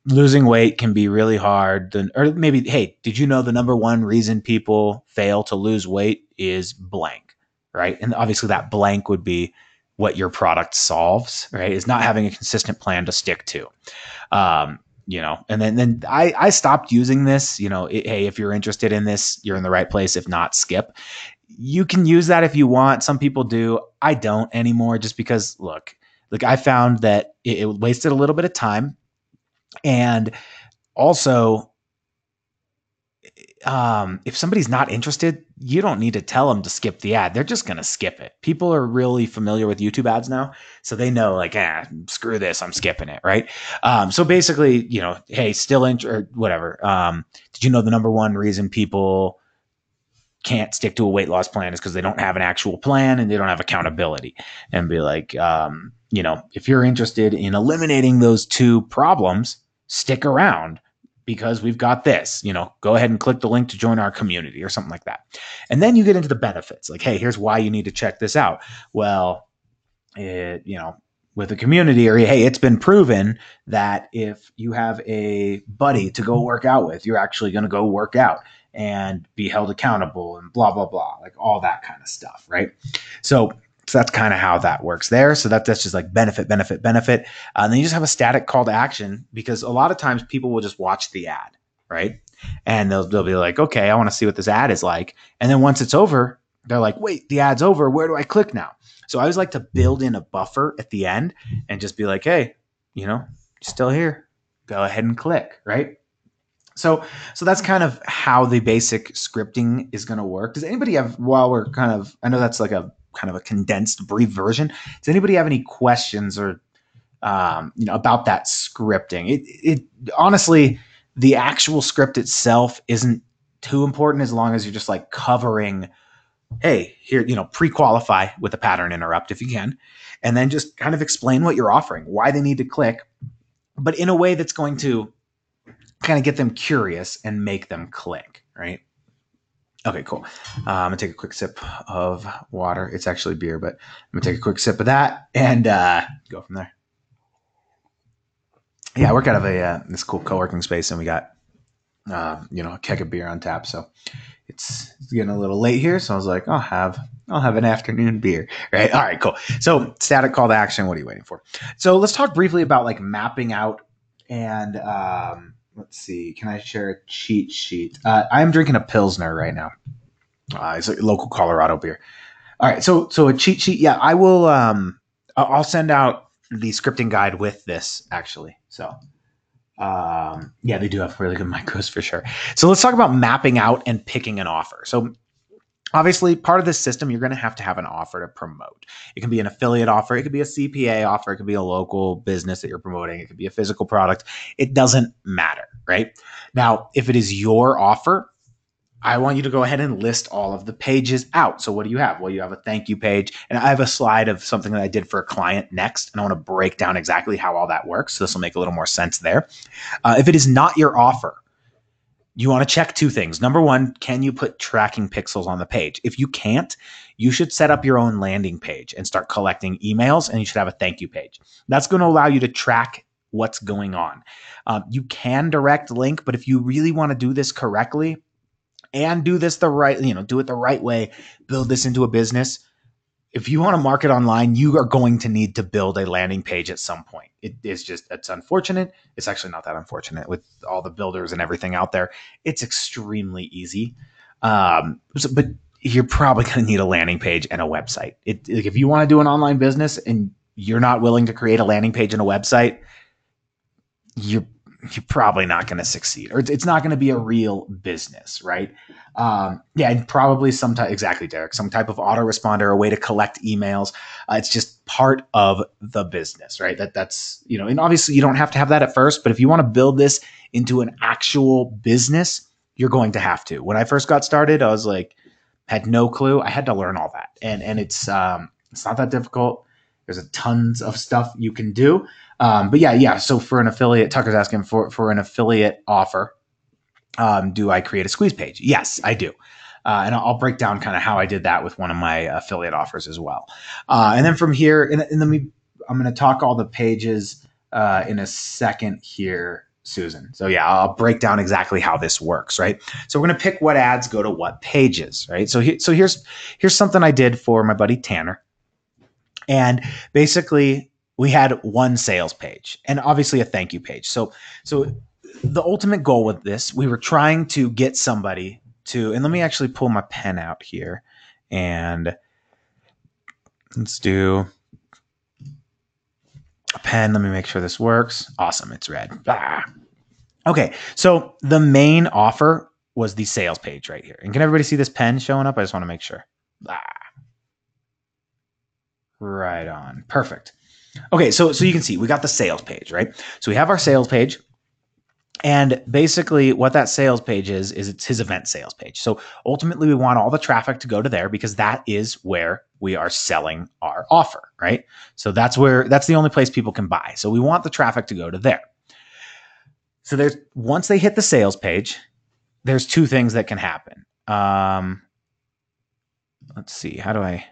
losing weight can be really hard. Or maybe, hey, did you know the number one reason people fail to lose weight is blank, right? And obviously that blank would be what your product solves, right? Is not having a consistent plan to stick to. And then I stopped using this, hey, if you're interested in this, you're in the right place. If not, skip. You can use that if you want. Some people do. I don't anymore, just because look, I found that it wasted a little bit of time. And also, if somebody's not interested, you don't need to tell them to skip the ad. They're just going to skip it. People are really familiar with YouTube ads now, so they know, like, screw this, I'm skipping it, right? So basically, hey, still or whatever. Did you know the number one reason people can't stick to a weight loss plan is because they don't have an actual plan and they don't have accountability? And be like, if you're interested in eliminating those two problems, stick around, because we've got this, go ahead and click the link to join our community or something like that. And then you get into the benefits. Like, hey, here's why you need to check this out. Well, with a community, or hey, it's been proven that if you have a buddy to go work out with, you're actually going to go work out and be held accountable and blah, blah, blah, like all that kind of stuff. Right. So that's kind of how that works there. So that's just like benefit. And then you just have a static call to action, because a lot of times people will just watch the ad, right? And they'll be like, okay, I want to see what this ad is like. And then once it's over, they're like, wait, the ad's over. Where do I click now? So I always like to build in a buffer at the end and just be like, hey, still here, go ahead and click, right? So that's kind of how the basic scripting is going to work. Does anybody have, I know that's like a kind of a condensed, brief version. Does anybody have any questions or, about that scripting? It honestly, the actual script itself isn't too important, as long as you're just like covering, hey, here, pre-qualify with a pattern interrupt if you can, and then just kind of explain what you're offering, why they need to click, but in a way that's going to kind of get them curious and make them click, right? Okay, cool. I'm gonna take a quick sip of water. It's actually beer, but I'm gonna take a quick sip of that and go from there. Yeah, I work out of this cool co-working space, and we got a keg of beer on tap. So it's getting a little late here, so I was like, I'll have an afternoon beer, right? All right, cool. So static call to action. What are you waiting for? So let's talk briefly about like mapping out and. Let's see. Can I share a cheat sheet? I'm drinking a Pilsner right now. It's a local Colorado beer. All right. So a cheat sheet. Yeah, I will. I'll send out the scripting guide with this, actually. So, yeah, they do have really good micros for sure. So let's talk about mapping out and picking an offer. So obviously, part of this system, you're going to have an offer to promote. It can be an affiliate offer. It could be a CPA offer. It could be a local business that you're promoting. It could be a physical product. It doesn't matter, right? Now, if it is your offer, I want you to go ahead and list all of the pages out. So what do you have? Well, you have a thank you page. And I have a slide of something that I did for a client next. And I want to break down exactly how all that works. So this will make a little more sense there. If it is not your offer, you want to check two things. Number one, can you put tracking pixels on the page? If you can't, you should set up your own landing page and start collecting emails, and you should have a thank you page. That's going to allow you to track what's going on. You can direct link, but if you really want to do this correctly and do this do it the right way, build this into a business, if you want to market online, you are going to need to build a landing page at some point. It's unfortunate. It's actually not that unfortunate with all the builders and everything out there. It's extremely easy. But you're probably going to need a landing page and a website. If you want to do an online business and you're not willing to create a landing page and a website, you're probably not going to succeed, or it's not going to be a real business, right? Yeah, and probably some type, exactly, Derek, some type of autoresponder, a way to collect emails. It's just part of the business, right? That's, and obviously you don't have to have that at first, but if you want to build this into an actual business, you're going to have to. When I first got started, I was like, had no clue. I had to learn all that, and it's not that difficult. There's a tons of stuff you can do. But yeah. So for an affiliate, Tucker's asking for an affiliate offer. Do I create a squeeze page? Yes, I do. And I'll break down kind of how I did that with one of my affiliate offers as well. And then from here, and then I'm going to talk all the pages in a second here, Susan. So yeah, I'll break down exactly how this works, right? So we're going to pick what ads go to what pages, right? So here's something I did for my buddy Tanner. And basically, we had one sales page and obviously a thank you page. So the ultimate goal with this, we were trying to get somebody to, and let me actually pull my pen out here and let's do a pen. Let me make sure this works. Awesome. It's red. Okay. So the main offer was the sales page right here. And can everybody see this pen showing up? I just want to make sure. Right on. Perfect. Okay, so you can see we got the sales page, right? So we have our sales page. And basically what that sales page is it's his event sales page. So ultimately we want all the traffic to go to there because that is where we are selling our offer, right? So that's the only place people can buy. So we want the traffic to go to there. So once they hit the sales page, there's two things that can happen. Let's see, how do I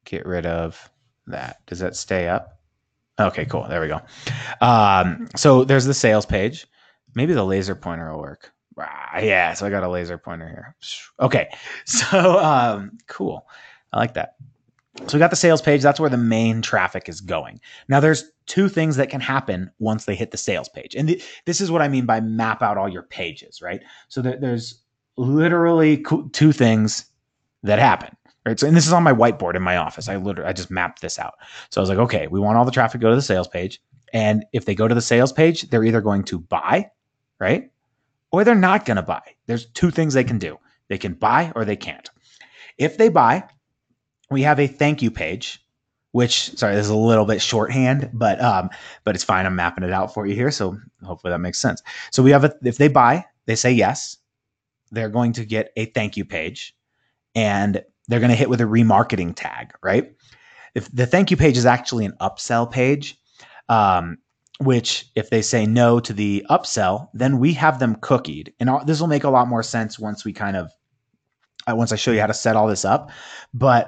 get rid of that? Does that stay up? Okay, cool. There we go. So there's the sales page. Maybe the laser pointer will work. Yeah, so I got a laser pointer here. Okay, so cool. I like that. So we got the sales page. That's where the main traffic is going. Now there's two things that can happen once they hit the sales page. And this is what I mean by map out all your pages, right? So there's literally two things that happen. Right. So, and this is on my whiteboard in my office. I just mapped this out. So I was like, okay, we want all the traffic to go to the sales page. And if they go to the sales page, they're either going to buy, right? Or they're not going to buy. There's two things they can do. They can buy or they can't. If they buy, we have a thank you page, which, sorry, this is a little bit shorthand, but it's fine. I'm mapping it out for you here. So hopefully that makes sense. So we have if they buy, they say yes, they're going to get a thank you page. And they're going to hit with a remarketing tag, right? If the thank you page is actually an upsell page, which if they say no to the upsell, then we have them cookied. And this will make a lot more sense once I show you how to set all this up. But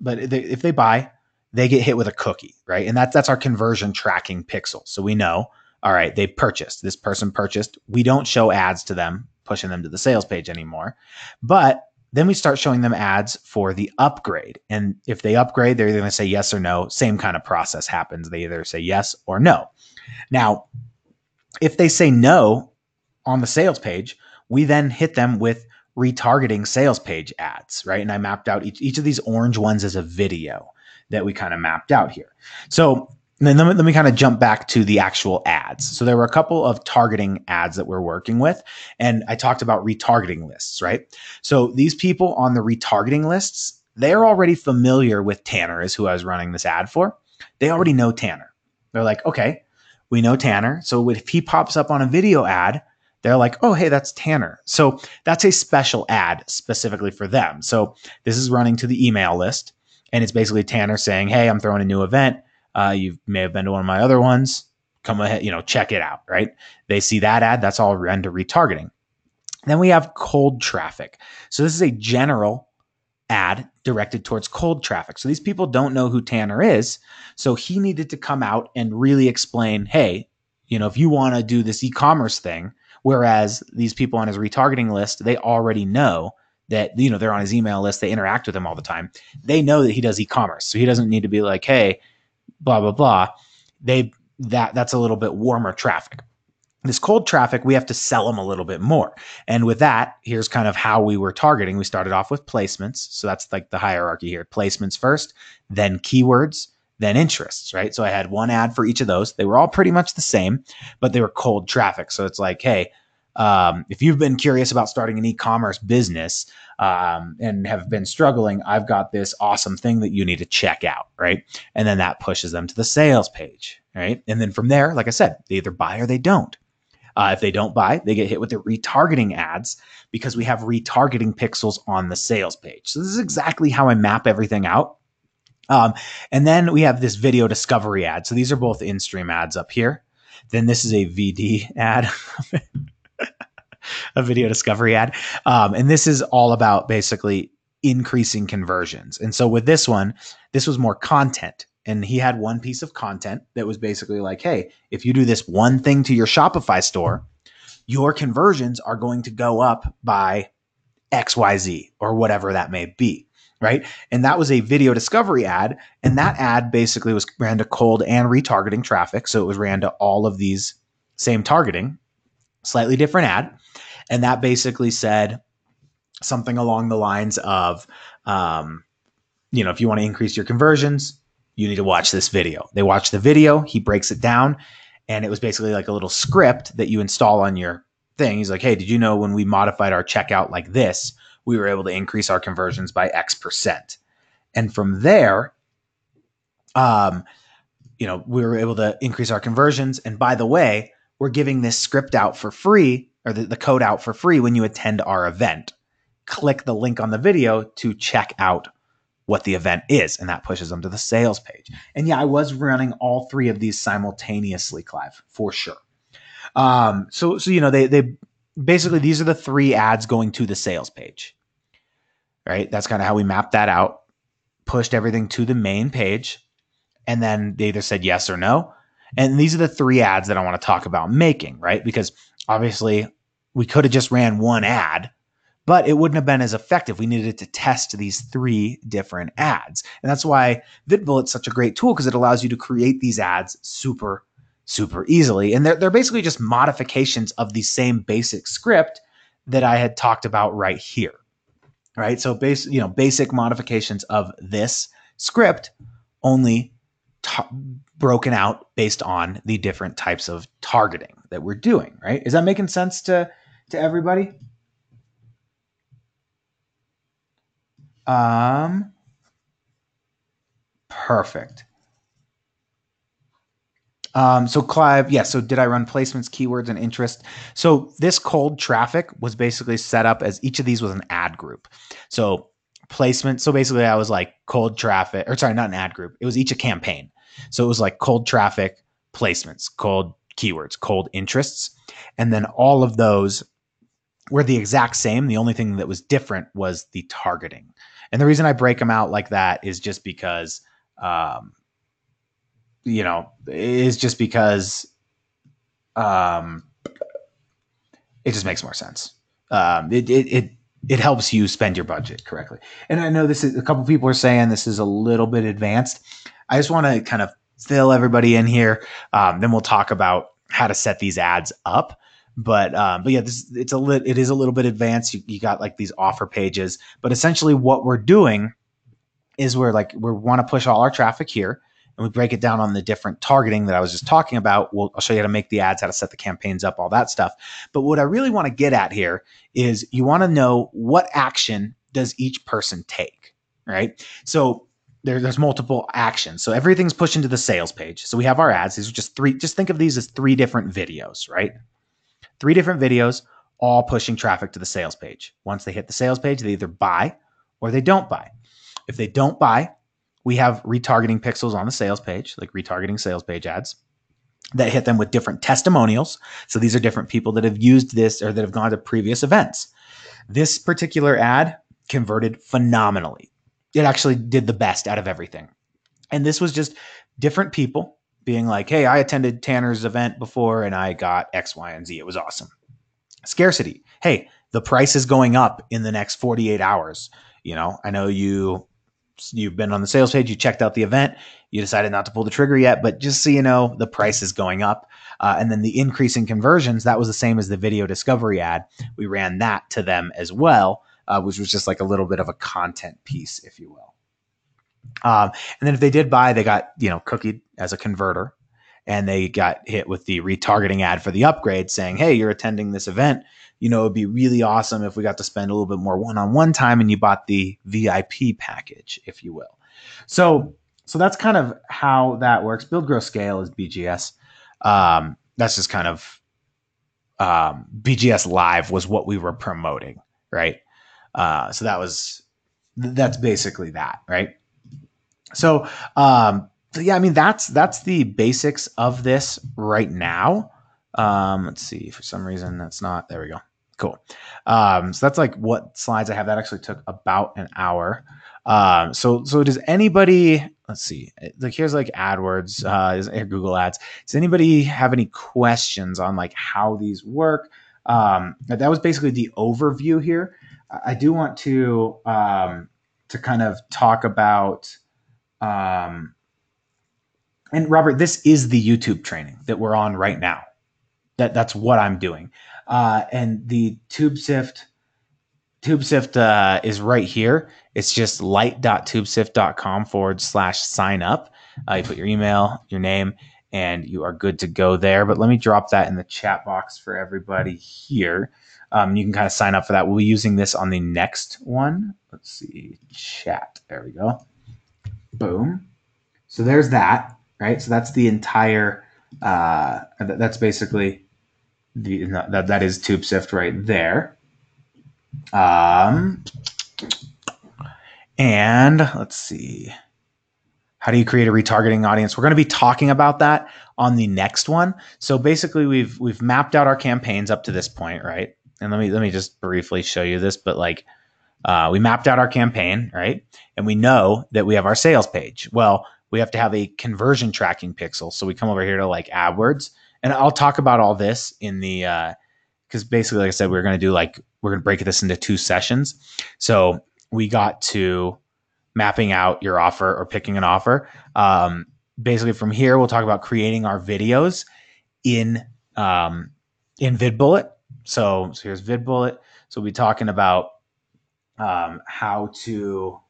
if they buy, they get hit with a cookie, right? And that's our conversion tracking pixel. So we know, all right, they purchased. This person purchased. We don't show ads to them, pushing them to the sales page anymore. But then we start showing them ads for the upgrade. And if they upgrade, they're either going to say yes or no. Same kind of process happens. They either say yes or no. Now, if they say no on the sales page, we then hit them with retargeting sales page ads, right? And I mapped out each of these orange ones as a video that we kind of mapped out here. So then let me kind of jump back to the actual ads. So there were a couple of targeting ads that we're working with, and I talked about retargeting lists, right? So these people on the retargeting lists, they're already familiar with Tanner, is who I was running this ad for. They already know Tanner. They're like, okay, we know Tanner. So if he pops up on a video ad, they're like, oh, hey, that's Tanner. So that's a special ad specifically for them. So this is running to the email list, and it's basically Tanner saying, hey, I'm throwing a new event. You may have been to one of my other ones. Come ahead, check it out, right? They see that ad. That's all under retargeting. Then we have cold traffic. So this is a general ad directed towards cold traffic. So these people don't know who Tanner is. So he needed to come out and really explain, hey, if you want to do this e-commerce thing, whereas these people on his retargeting list, they already know that, they're on his email list. They interact with him all the time. They know that he does e-commerce. So he doesn't need to be like, hey, blah, blah, blah. That's a little bit warmer traffic. This cold traffic, we have to sell them a little bit more. And with that, here's kind of how we were targeting. We started off with placements. So that's like the hierarchy here. Placements first, then keywords, then interests, right? So I had one ad for each of those. They were all pretty much the same, but they were cold traffic. So it's like, hey, if you've been curious about starting an e-commerce business and have been struggling, I've got this awesome thing that you need to check out, right? And then that pushes them to the sales page, right? And then from there, like I said, they either buy or they don't. If they don't buy, they get hit with the retargeting ads because we have retargeting pixels on the sales page. So this is exactly how I map everything out. And then we have this video discovery ad. So these are both in-stream ads up here. Then this is a VD ad, a video discovery ad. And this is all about basically increasing conversions. And so with this one, this was more content. And he had one piece of content that was basically like, hey, if you do this one thing to your Shopify store, your conversions are going to go up by XYZ or whatever that may be, right? And that was a video discovery ad. And that ad basically ran to cold and retargeting traffic. So it was ran to all of these same targeting, slightly different ad. And that basically said something along the lines of, if you want to increase your conversions, you need to watch this video. They watch the video, he breaks it down, and it was basically like a little script that you install on your thing. He's like, hey, did you know when we modified our checkout like this, we were able to increase our conversions by X%. And from there, we were able to increase our conversions. And by the way, we're giving this script out for free, or the code out for free when you attend our event. Click the link on the video to check out what the event is, and that pushes them to the sales page. And yeah, I was running all three of these simultaneously, Clive, for sure. So they basically, these are the three ads going to the sales page, right? That's kind of how we mapped that out, pushed everything to the main page, and then they either said yes or no. And these are the three ads that I want to talk about making, right? Because obviously we could have just ran one ad, but it wouldn't have been as effective. We needed to test these three different ads. And that's why VidBullet's such a great tool, because it allows you to create these ads super, super easily. And they're basically just modifications of the same basic script that I had talked about right here, right? So basic modifications of this script, only broken out based on the different types of targeting that we're doing, right? Is that making sense to everybody? Perfect. So Clive, yeah. So did I run placements, keywords, and interest? So this cold traffic was basically set up as each of these was an ad group. So placement. So basically I was like cold traffic, or sorry, not an ad group. It was each a campaign. So it was like cold traffic, placements, cold keywords, cold interests. And then all of those were the exact same. The only thing that was different was the targeting. And the reason I break them out like that is just because, it just makes more sense. It helps you spend your budget correctly. And I know a couple people are saying this is a little bit advanced. I just want to kind of fill everybody in here. Then we'll talk about how to set these ads up. But yeah, it is a little bit advanced. You got like these offer pages, but essentially what we're doing is we want to push all our traffic here, and we break it down on the different targeting that I was just talking about. I'll show you how to make the ads, how to set the campaigns up, all that stuff. But what I really want to get at here is you want to know what action does each person take, right? So there's multiple actions. So everything's pushed into the sales page. So we have our ads. These are just three. Just think of these as three different videos, right? Three different videos, all pushing traffic to the sales page. Once they hit the sales page, they either buy or they don't buy. If they don't buy, we have retargeting pixels on the sales page, like retargeting sales page ads that hit them with different testimonials. So these are different people that have used this or that have gone to previous events. This particular ad converted phenomenally. It actually did the best out of everything. And this was just different people being like, hey, I attended Tanner's event before and I got X, Y, and Z. It was awesome. Scarcity. Hey, the price is going up in the next 48 hours. I know you've been on the sales page, you checked out the event, you decided not to pull the trigger yet, but just so you know, the price is going up. And then the increase in conversions, that was the same as the video discovery ad. We ran that to them as well, which was just like a little bit of a content piece, if you will. And then if they did buy, they got, cookied as a converter, and they got hit with the retargeting ad for the upgrade saying, hey, you're attending this event. It'd be really awesome if we got to spend a little bit more one-on-one time and you bought the VIP package, if you will. So that's kind of how that works. Build, grow, scale is BGS. That's just kind of BGS Live was what we were promoting, right? So that's basically that, right? So yeah, I mean, that's the basics of this right now. Let's see, for some reason that's not, there we go. Cool. So that's like what slides I have. That actually took about an hour. So does anybody, let's see, like here's like AdWords, Google Ads. Does anybody have any questions on like how these work? That was basically the overview here. I do want to kind of talk about, and Robert, this is the YouTube training that we're on right now. That's what I'm doing. And the TubeSift is right here. It's just light.tubesift.com/sign up. You put your email, your name, and you are good to go there. But let me drop that in the chat box for everybody here. You can kind of sign up for that. We'll be using this on the next one. Let's see, chat. There we go. Boom. So there's that, right? So that's the entire, that's basically that is TubeSift right there. And let's see. How do you create a retargeting audience? We're going to be talking about that on the next one. So basically we've mapped out our campaigns up to this point, right? And let me just briefly show you this, but like, we mapped out our campaign, right? And we know that we have our sales page. Well, we have to have a conversion tracking pixel. So we come over here to like AdWords, and I'll talk about all this in the, because basically, like I said, we're going to break this into 2 sessions. So we got to mapping out your offer or picking an offer. Basically from here, we'll talk about creating our videos in VidBullet. So here's VidBullet. So we'll be talking about how to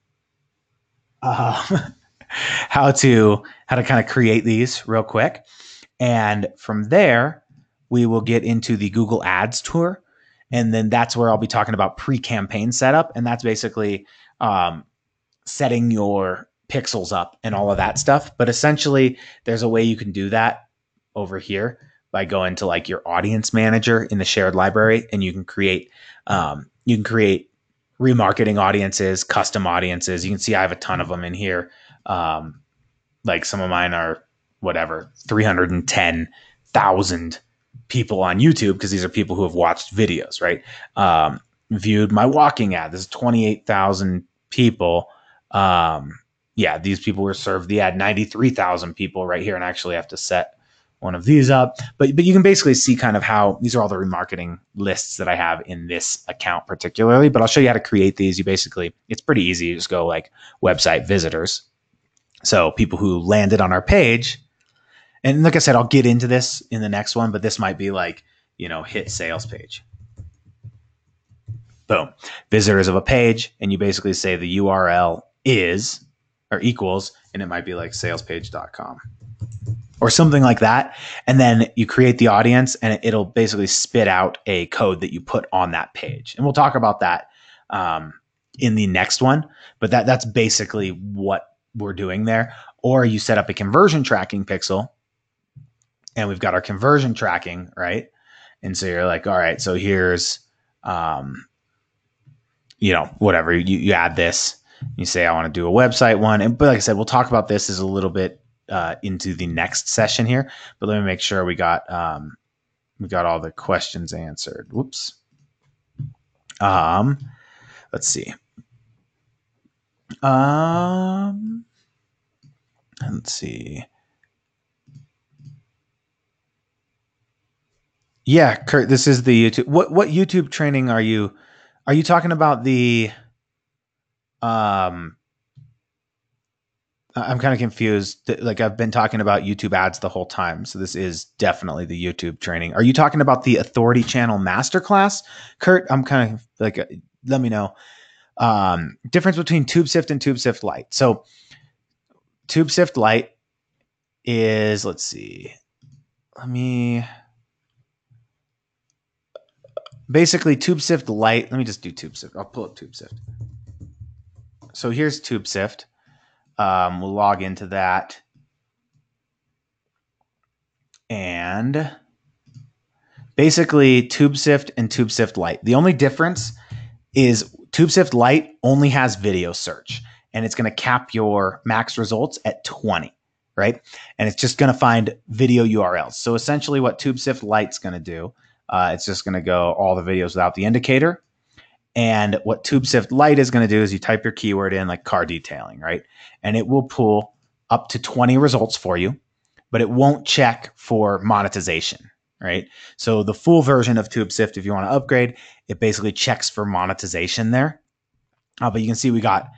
kind of create these real quick. And from there, we will get into the Google Ads tour. And then that's where I'll be talking about pre-campaign setup. And that's basically setting your pixels up and all of that stuff. But essentially, there's a way you can do that over here by going to like your audience manager in the shared library, and you can create remarketing audiences, custom audiences. You can see I have a ton of them in here. Like some of mine are whatever, 310,000 people on YouTube, because these are people who have watched videos, right? Viewed my walking ad. This is 28,000 people. Yeah, these people were served the ad. 93,000 people right here, and I actually have to set one of these up. But you can basically see kind of how these are all the remarketing lists that I have in this account particularly. But I'll show you how to create these. It's pretty easy. You just go like website visitors. So people who landed on our page. And like I said, I'll get into this in the next one, but this might be like, hit sales page. Boom. Visitors of a page. And you basically say the URL is or equals, and it might be like salespage.com or something like that. And then you create the audience, and it'll basically spit out a code that you put on that page. And we'll talk about that in the next one. But that's basically what we're doing there. Or you set up a conversion tracking pixel, and we've got our conversion tracking, right? And so you're like, all right, so here's, whatever, you add this, you say, I want to do a website one. But like I said, we'll talk about this as a little bit into the next session here, but let me make sure we got all the questions answered. Whoops. Let's see. Let's see. Yeah, Kurt, this is the YouTube. What YouTube training are you talking about? The I'm kind of confused. Like I've been talking about YouTube ads the whole time. So this is definitely the YouTube training. Are you talking about the Authority Channel Masterclass? Kurt, I'm kind of like, let me know. Difference between TubeSift and TubeSift Lite. So TubeSift Lite is, let's see, basically TubeSift Lite. Let me just do TubeSift. I'll pull up TubeSift. So here's TubeSift. We'll log into that. And basically TubeSift and TubeSift Lite. The only difference is TubeSift Lite only has video search, and it's going to cap your max results at 20, right? And it's just going to find video URLs. So essentially what TubeSift Lite's going to do, it's just going to go all the videos without the indicator. And what TubeSift Lite is going to do is you type your keyword in, like car detailing, right? And it will pull up to 20 results for you, but it won't check for monetization, right? So the full version of TubeSift, if you want to upgrade, it basically checks for monetization there. But you can see we got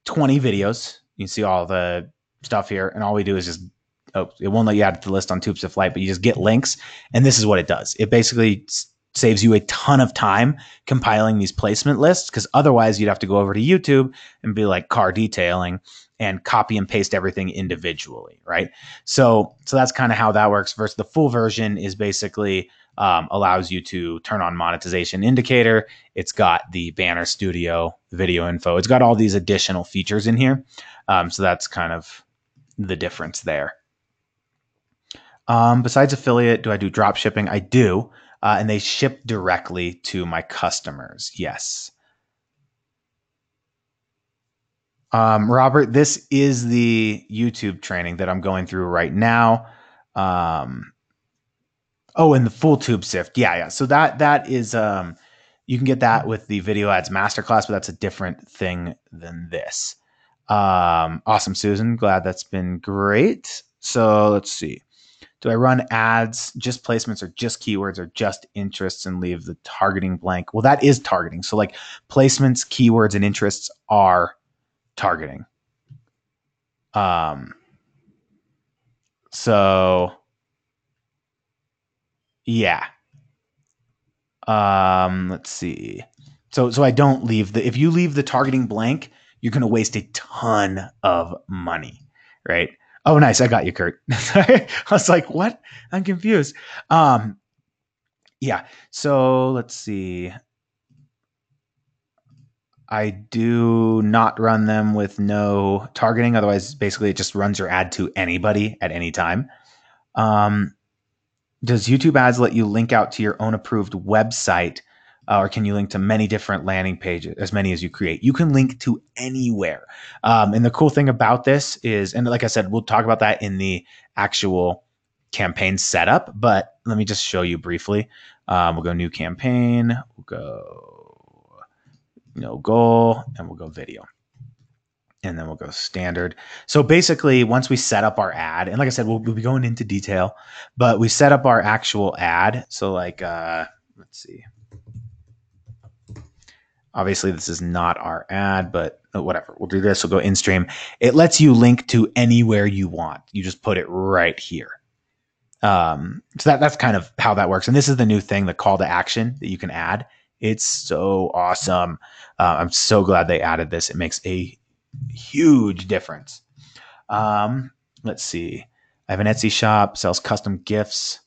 20 videos. You can see all the stuff here, and all we do is just, it won't let you add to the list on TubeSift Lite, but you just get links, and this is what it does. It basically saves you a ton of time compiling these placement lists, because otherwise you'd have to go over to YouTube and be like car detailing and copy and paste everything individually, right? So that's kind of how that works. Versus the full version is basically allows you to turn on monetization indicator. It's got the banner studio, video info. It's got all these additional features in here. So that's kind of the difference there. Besides affiliate, do I do drop shipping? I do. And they ship directly to my customers. Yes. Robert, this is the YouTube training that I'm going through right now. And the full TubeSift. Yeah. So that is, you can get that with the Video Ads Masterclass, but that's a different thing than this. Awesome, Susan. Glad that's been great. So let's see. Do I run ads, just placements, or just keywords, or just interests, and leave the targeting blank? Well, that is targeting. So like placements, keywords, and interests are targeting. So yeah. Let's see. So I don't leave if you leave the targeting blank, you're going to waste a ton of money, right? Oh, nice. I got you, Kurt. Sorry. I was like, what? I'm confused. Yeah. So let's see. I do not run them with no targeting. Otherwise, basically, it just runs your ad to anybody at any time. Does YouTube ads let you link out to your own approved website, or can you link to many different landing pages, as many as you create? You can link to anywhere. And the cool thing about this is, and like I said, we'll talk about that in the actual campaign setup, but let me just show you briefly. We'll go new campaign, we'll go no goal, and we'll go video. And then we'll go standard. So basically, once we set up our ad, and like I said, we'll be going into detail, but we set up our actual ad. So like, let's see. Obviously, this is not our ad, but whatever. We'll do this. We'll go in stream. It lets you link to anywhere you want. You just put it right here. So that's kind of how that works. And this is the new thing, the call to action that you can add. It's so awesome. I'm so glad they added this. It makes a huge difference. Let's see. I have an Etsy shop, sells custom gifts.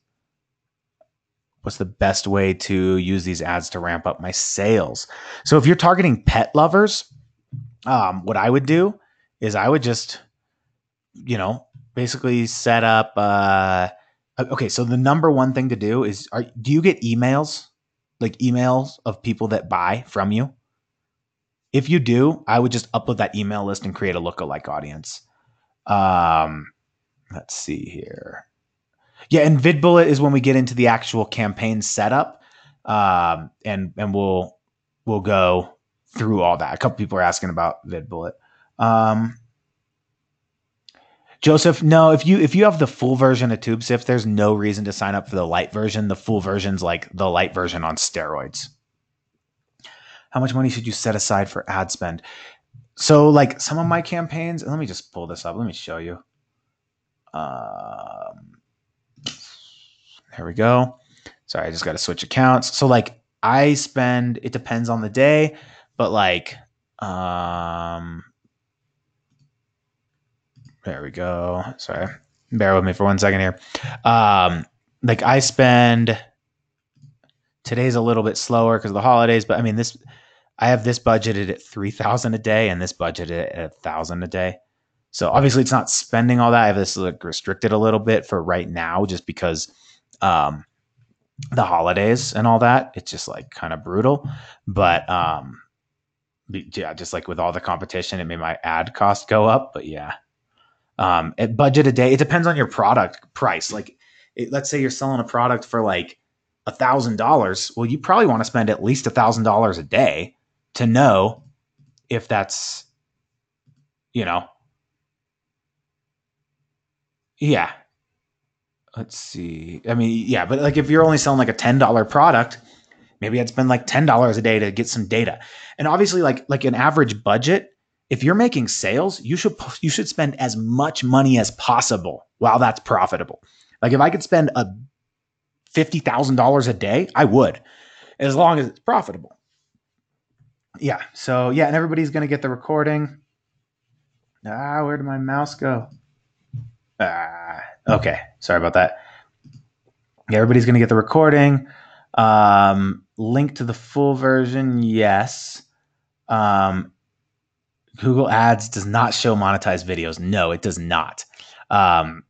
What's the best way to use these ads to ramp up my sales? So if you're targeting pet lovers, what I would do is I would just, basically set up, okay. So the number one thing to do is, do you get emails, like emails of people that buy from you? If you do, I would just upload that email list and create a lookalike audience. Let's see here. Yeah, and VidBullet is when we get into the actual campaign setup, and we'll go through all that. A couple people are asking about VidBullet. Joseph, no, if you have the full version of TubeSift, there's no reason to sign up for the light version. The full version's like the light version on steroids. How much money should you set aside for ad spend? So like some of my campaigns, let me just pull this up. Let me show you. Here we go. Sorry, I just got to switch accounts. So like I spend, it depends on the day, but like, There we go. Sorry. Bear with me for 1 second here. Like I spend, today's a little bit slower because of the holidays, but I mean, I have this budgeted at 3,000 a day and this budgeted at 1,000 a day. So obviously it's not spending all that. I have this like restricted a little bit for right now just because the holidays and all that. It's just like kind of brutal. But yeah, just like with all the competition, it made my ad cost go up. But yeah, at budget a day, it depends on your product price. Like let's say you're selling a product for like $1,000. Well, you probably want to spend at least $1,000 a day to know if that's, you know, yeah. Let's see. I mean, yeah, but like if you're only selling like a $10 product, maybe I'd spend like $10 a day to get some data. And obviously like an average budget, if you're making sales, you should spend as much money as possible while that's profitable. Like if I could spend $50,000 a day, I would, as long as it's profitable. Yeah. So yeah, and everybody's gonna get the recording. Where did my mouse go? Okay. Sorry about that. Yeah, everybody's gonna get the recording. Link to the full version, yes. Google Ads does not show monetized videos. No, it does not.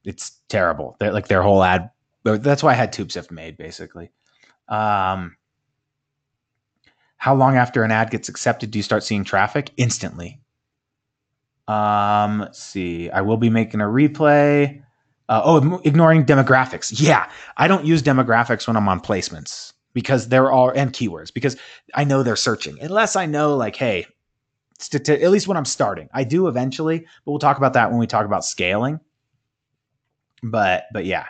It's terrible. Their whole ad. That's why I had TubeSift made, basically. How long after an ad gets accepted do you start seeing traffic? Instantly. Let's see. I will be making a replay. Ignoring demographics. Yeah, I don't use demographics when I'm on placements because and keywords because I know they're searching. Unless I know like, hey, at least when I'm starting. I do eventually, but we'll talk about that when we talk about scaling. But yeah.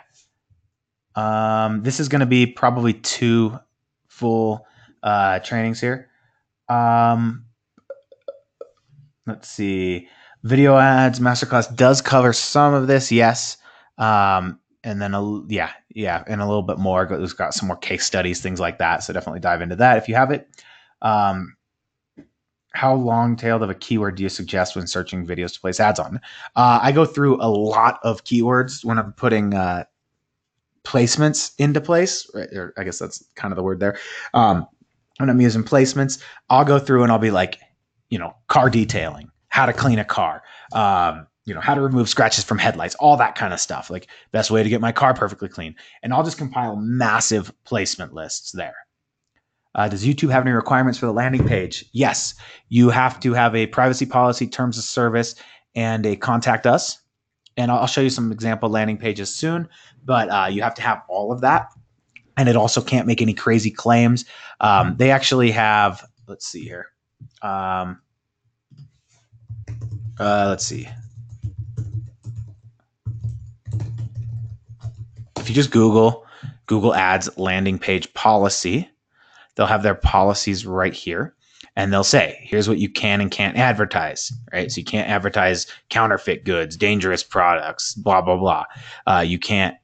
This is going to be probably 2 full trainings here. Let's see. Video ads, Masterclass does cover some of this, yes. And then, and a little bit more. It's got some more case studies, things like that. So definitely dive into that if you have it. How long-tailed of a keyword do you suggest when searching videos to place ads on? I go through a lot of keywords when I'm putting placements into place, right? Or I guess that's kind of the word there. When I'm using placements, I'll go through and I'll be like, car detailing, how to clean a car, how to remove scratches from headlights, all that kind of stuff. Like best way to get my car perfectly clean. And I'll just compile massive placement lists there. Does YouTube have any requirements for the landing page? Yes. You have to have a privacy policy, terms of service, and a contact us. And I'll show you some example landing pages soon, but you have to have all of that. And it also can't make any crazy claims. They actually have, let's see here. Let's see. If you just Google Ads landing page policy, they'll have their policies right here. And they'll say, here's what you can and can't advertise, right? So you can't advertise counterfeit goods, dangerous products, blah, blah, blah. You can't,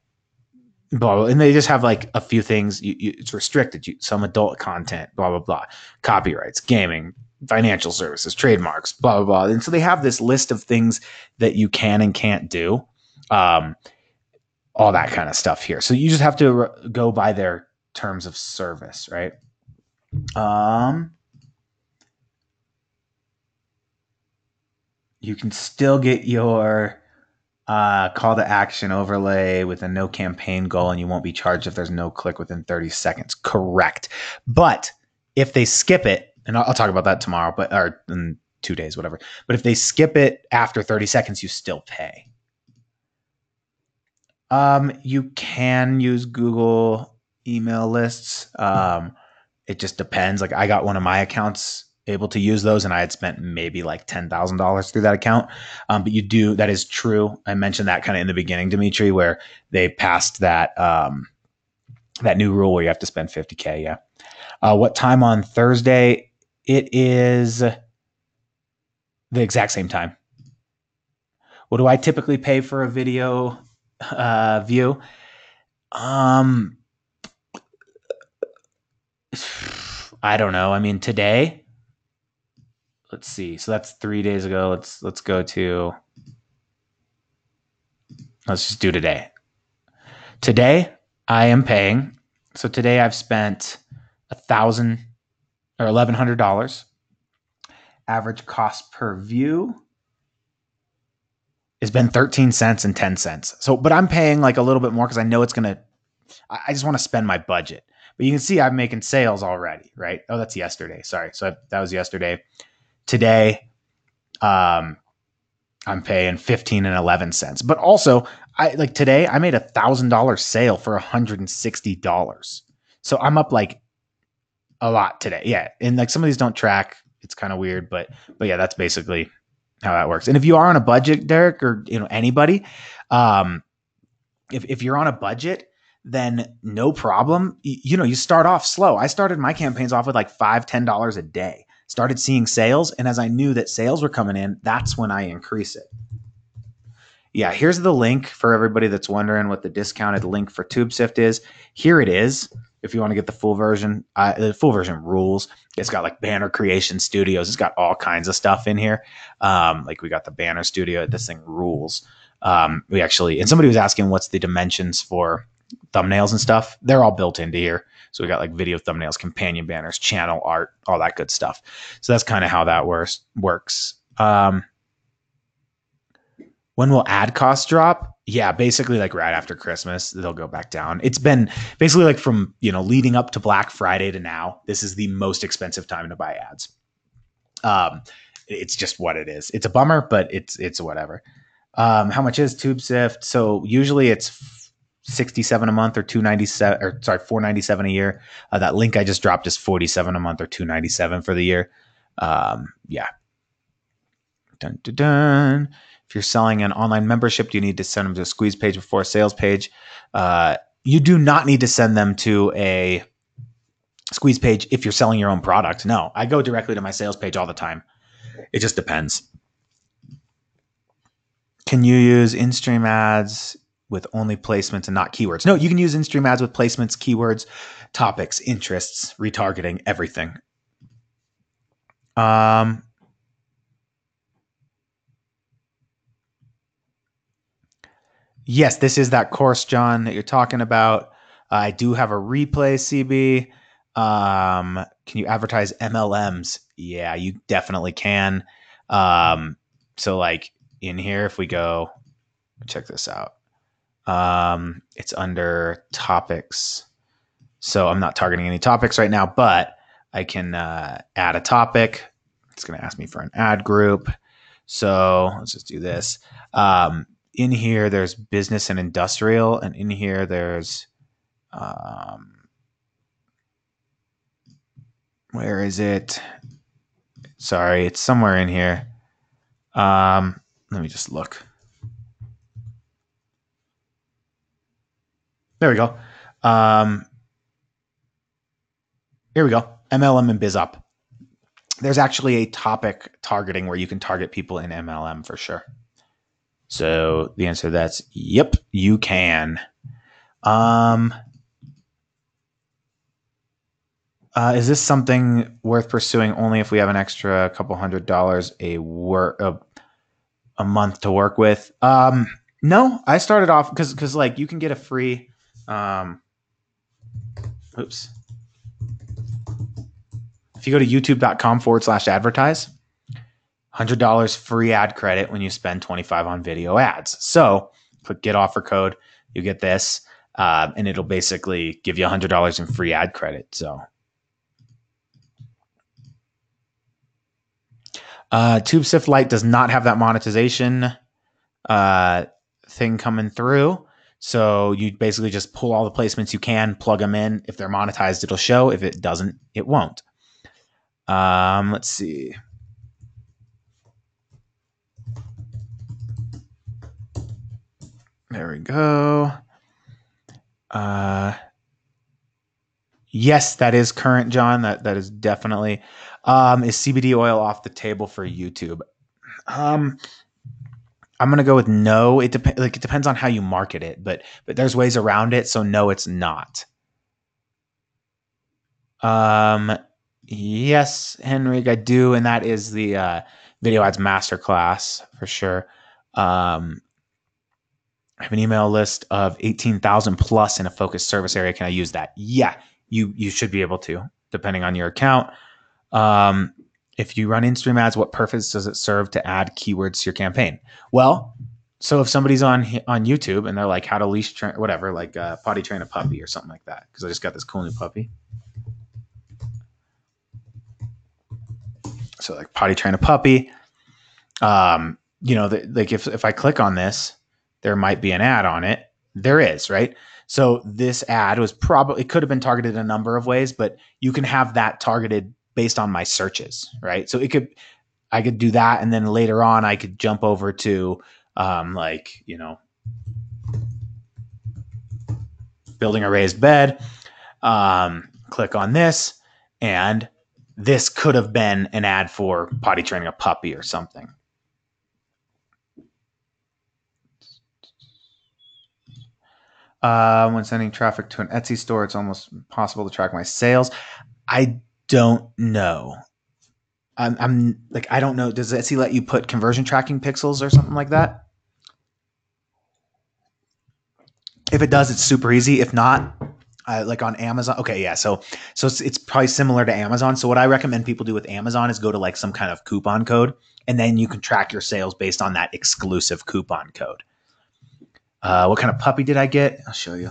blah, blah. And they just have like a few things. It's restricted. Some adult content, blah, blah, blah. Copyrights, gaming, financial services, trademarks, blah, blah, blah. And so they have this list of things that you can and can't do. All that kind of stuff here. So you just have to go by their terms of service, right? You can still get your call to action overlay with a no campaign goal, and you won't be charged if there's no click within 30 seconds. Correct. But if they skip it, and I'll talk about that tomorrow, or in 2 days, whatever. But if they skip it after 30 seconds, you still pay. You can use Google email lists. It just depends. Like I got one of my accounts able to use those, and I had spent maybe like $10,000 through that account. But that is true. I mentioned that kind of in the beginning, Dimitri, where they passed that that new rule where you have to spend $50K. Yeah. What time on Thursday? It is the exact same time. What do I typically pay for a video view? I don't know. I mean, today, let's see. So that's 3 days ago. Let's go to Let's just do today. Today I am paying. So today I've spent $1,000 or $1,100. Average cost per view has been 13 cents and 10 cents. So, but I'm paying like a little bit more because I know it's going to, I just want to spend my budget. But you can see I'm making sales already, right? Oh, that's yesterday. Sorry. So that was yesterday. Today, I'm paying 15 and 11 cents. But also, today I made $1,000 sale for $160. So I'm up like a lot today. Yeah. And like some of these don't track. It's kind of weird, but yeah, that's basically how that works. And if you are on a budget, Derek, or anybody, if you're on a budget, then no problem. You start off slow. I started my campaigns off with like $5-10 a day. Started seeing sales, and as I knew that sales were coming in, that's when I increase it. Yeah, here's the link for everybody that's wondering what the discounted link for TubeSift is. Here it is. If you want to get the full version rules. It's got like banner creation studios. It's got all kinds of stuff in here. Like we got the banner studio. This thing rules. And somebody was asking what's the dimensions for thumbnails and stuff. They're all built into here. So we got like video thumbnails, companion banners, channel art, all that good stuff. So that's kind of how that works. When will ad costs drop? Yeah, basically like right after Christmas, they'll go back down. It's been basically like from, leading up to Black Friday to now, this is the most expensive time to buy ads. It's just what it is. It's a bummer, but it's whatever. How much is TubeSift? So usually it's $67 a month or $497 a year. That link I just dropped is $47 a month or $297 for the year. Yeah. Dun, dun, dun. If you're selling an online membership, do you need to send them to a squeeze page before a sales page? You do not need to send them to a squeeze page if you're selling your own product. No, I go directly to my sales page all the time. It just depends. Can you use in-stream ads with only placements and not keywords? No, you can use in-stream ads with placements, keywords, topics, interests, retargeting, everything. Yes, this is that course, John, that you're talking about. I do have a replay, CB. Can you advertise MLMs? Yeah, you definitely can. So like in here, if we go, check this out. It's under topics. So I'm not targeting any topics right now, but I can add a topic. It's going to ask me for an ad group. So let's just do this. In here, there's business and industrial, and in here, there's where is it? Sorry, it's somewhere in here. Let me just look. There we go. Here we go. MLM and BizUp. There's actually a topic targeting where you can target people in MLM for sure. So the answer to that's yep, you can. Is this something worth pursuing only if we have an extra couple $100 a month to work with? No, I started off because like you can get a free. Oops. If you go to youtube.com/advertise, $100 free ad credit when you spend $25 on video ads. So click get offer code, you get this, and it'll basically give you $100 in free ad credit. So TubeSift Lite does not have that monetization thing coming through. So you basically just pull all the placements you can, plug them in. If they're monetized, it'll show. If it doesn't, it won't. Let's see. There we go. Yes, that is current, John. That is definitely. Is CBD oil off the table for YouTube? I'm gonna go with no. It depends on how you market it, but there's ways around it. So no, it's not. Yes, Henrik, I do, and that is the video ads masterclass for sure. I have an email list of 18,000 plus in a focused service area. Can I use that? Yeah, you should be able to, depending on your account. If you run in-stream ads, what purpose does it serve to add keywords to your campaign? Well, so if somebody's on YouTube and they're like, how to leash train, whatever, like potty train a puppy or something like that, because I just got this cool new puppy. So like potty train a puppy. Like if I click on this, there might be an ad on it. There is, right? So this ad was probably, it could have been targeted a number of ways, but you can have that targeted based on my searches, right? So I could do that. And then later on, I could jump over to building a raised bed, click on this, and this could have been an ad for potty training a puppy or something. When sending traffic to an Etsy store, it's almost impossible to track my sales. I don't know. I'm like, I don't know. Does Etsy let you put conversion tracking pixels or something like that? If it does, it's super easy. If not, like on Amazon. Okay, yeah. So it's probably similar to Amazon. So what I recommend people do with Amazon is go to like some kind of coupon code, and then you can track your sales based on that exclusive coupon code. What kind of puppy did I get? I'll show you.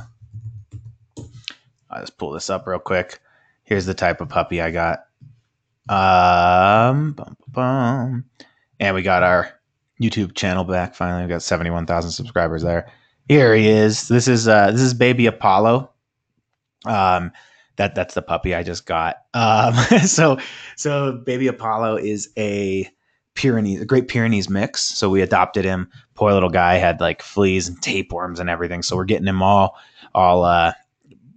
I'll just pull this up real quick. Here's the type of puppy I got. And we got our YouTube channel back. Finally, we got 71,000 subscribers there. Here he is. This is baby Apollo. That's the puppy I just got. So baby Apollo is a Great Pyrenees mix. So we adopted him. Poor little guy had like fleas and tapeworms and everything. So we're getting him all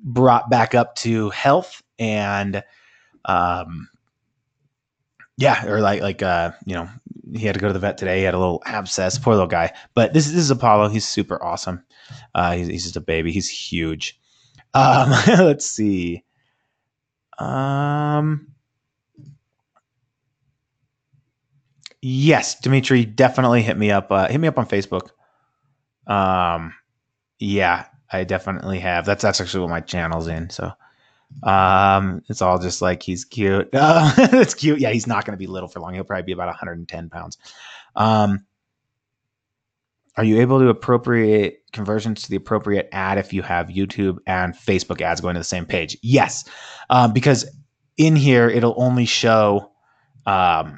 brought back up to health and, yeah, or he had to go to the vet today. He had a little abscess. Poor little guy. But this is Apollo. He's super awesome. He's just a baby. He's huge. Let's see. Yes, Dimitri, definitely hit me up. Hit me up on Facebook. Yeah, I definitely have. That's actually what my channel's in. So, it's all just like he's cute. It's cute. Yeah, he's not going to be little for long. He'll probably be about 110 pounds. Are you able to appropriate conversions to the appropriate ad if you have YouTube and Facebook ads going to the same page? Yes, because in here it'll only show like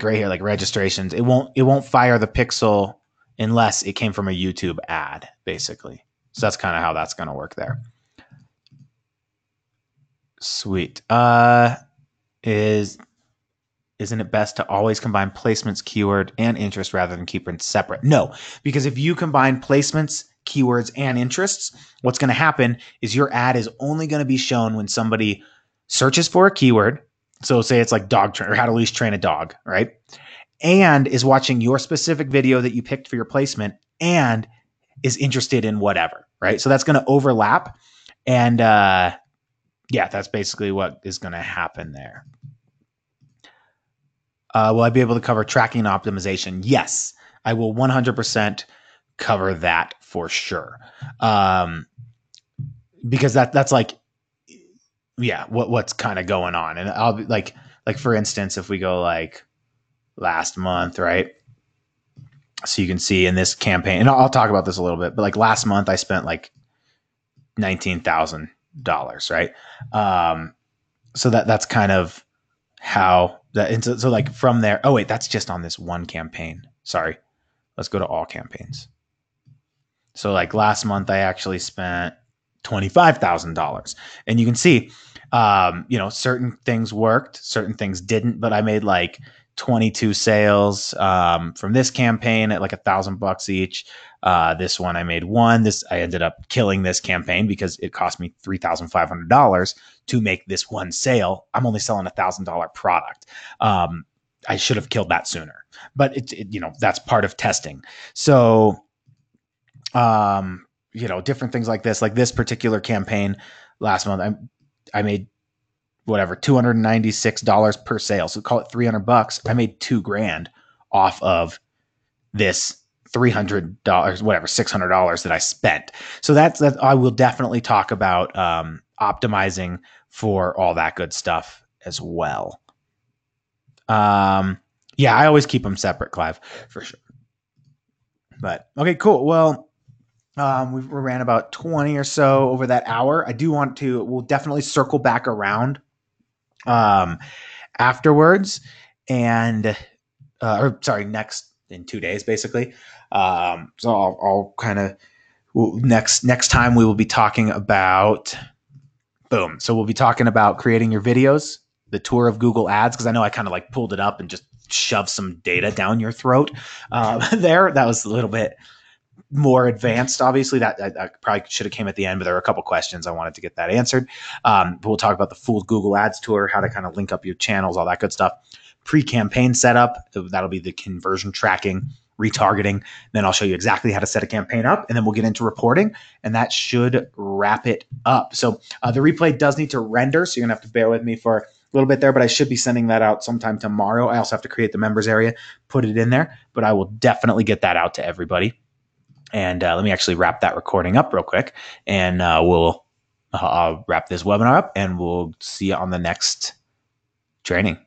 right here, like registrations. It won't fire the pixel unless it came from a YouTube ad, basically. So that's kind of how that's going to work there. Sweet. Isn't it best to always combine placements, keyword, and interest rather than keep them separate? No, because if you combine placements, keywords, and interests, what's going to happen is your ad is only going to be shown when somebody searches for a keyword. So say it's like dog train or how to leash train a dog, right? And is watching your specific video that you picked for your placement and is interested in whatever, right? So that's going to overlap. And yeah, that's basically what is going to happen there. Will I be able to cover tracking and optimization? Yes, I will 100% cover that for sure. Because that's like, yeah, what's kind of going on. And I'll be like for instance, if we go like last month, right? So you can see in this campaign, and I'll talk about this a little bit, but like last month I spent like $19,000, right? So that's kind of how that, and so like from there, oh wait, that's just on this one campaign. Sorry. Let's go to all campaigns. So like last month I actually spent $25,000, and you can see, certain things worked, certain things didn't, but I made like 22 sales, from this campaign at like $1,000 each. This one I made one. I ended up killing this campaign because it cost me $3,500 to make this one sale. I'm only selling $1,000 product. I should have killed that sooner, but that's part of testing. So, different things like this particular campaign last month, I made whatever, $296 per sale. So call it $300. I made $2,000 off of this $300, whatever, $600 that I spent. So that's that. I will definitely talk about optimizing for all that good stuff as well. Yeah, I always keep them separate, Clive, for sure. But okay, cool. Well, we ran about 20 or so over that hour. I do want to, we'll definitely circle back around afterwards and, or sorry, next in 2 days, basically. So I'll kind of, next time we will be talking about, boom. So we'll be talking about creating your videos, the tour of Google Ads, because I know I kind of like pulled it up and just shoved some data down your throat there. That was a little bit more advanced. Obviously, that I probably should have came at the end, but there were a couple questions I wanted to get that answered. But we'll talk about the full Google Ads tour, how to kind of link up your channels, all that good stuff. Pre-campaign setup, that'll be the conversion tracking, retargeting. Then I'll show you exactly how to set a campaign up, and then we'll get into reporting, and that should wrap it up. So the replay does need to render, so you're gonna have to bear with me for a little bit there, but I should be sending that out sometime tomorrow. I also have to create the members area, put it in there, but I will definitely get that out to everybody. And let me actually wrap that recording up real quick, and I'll wrap this webinar up, and we'll see you on the next training.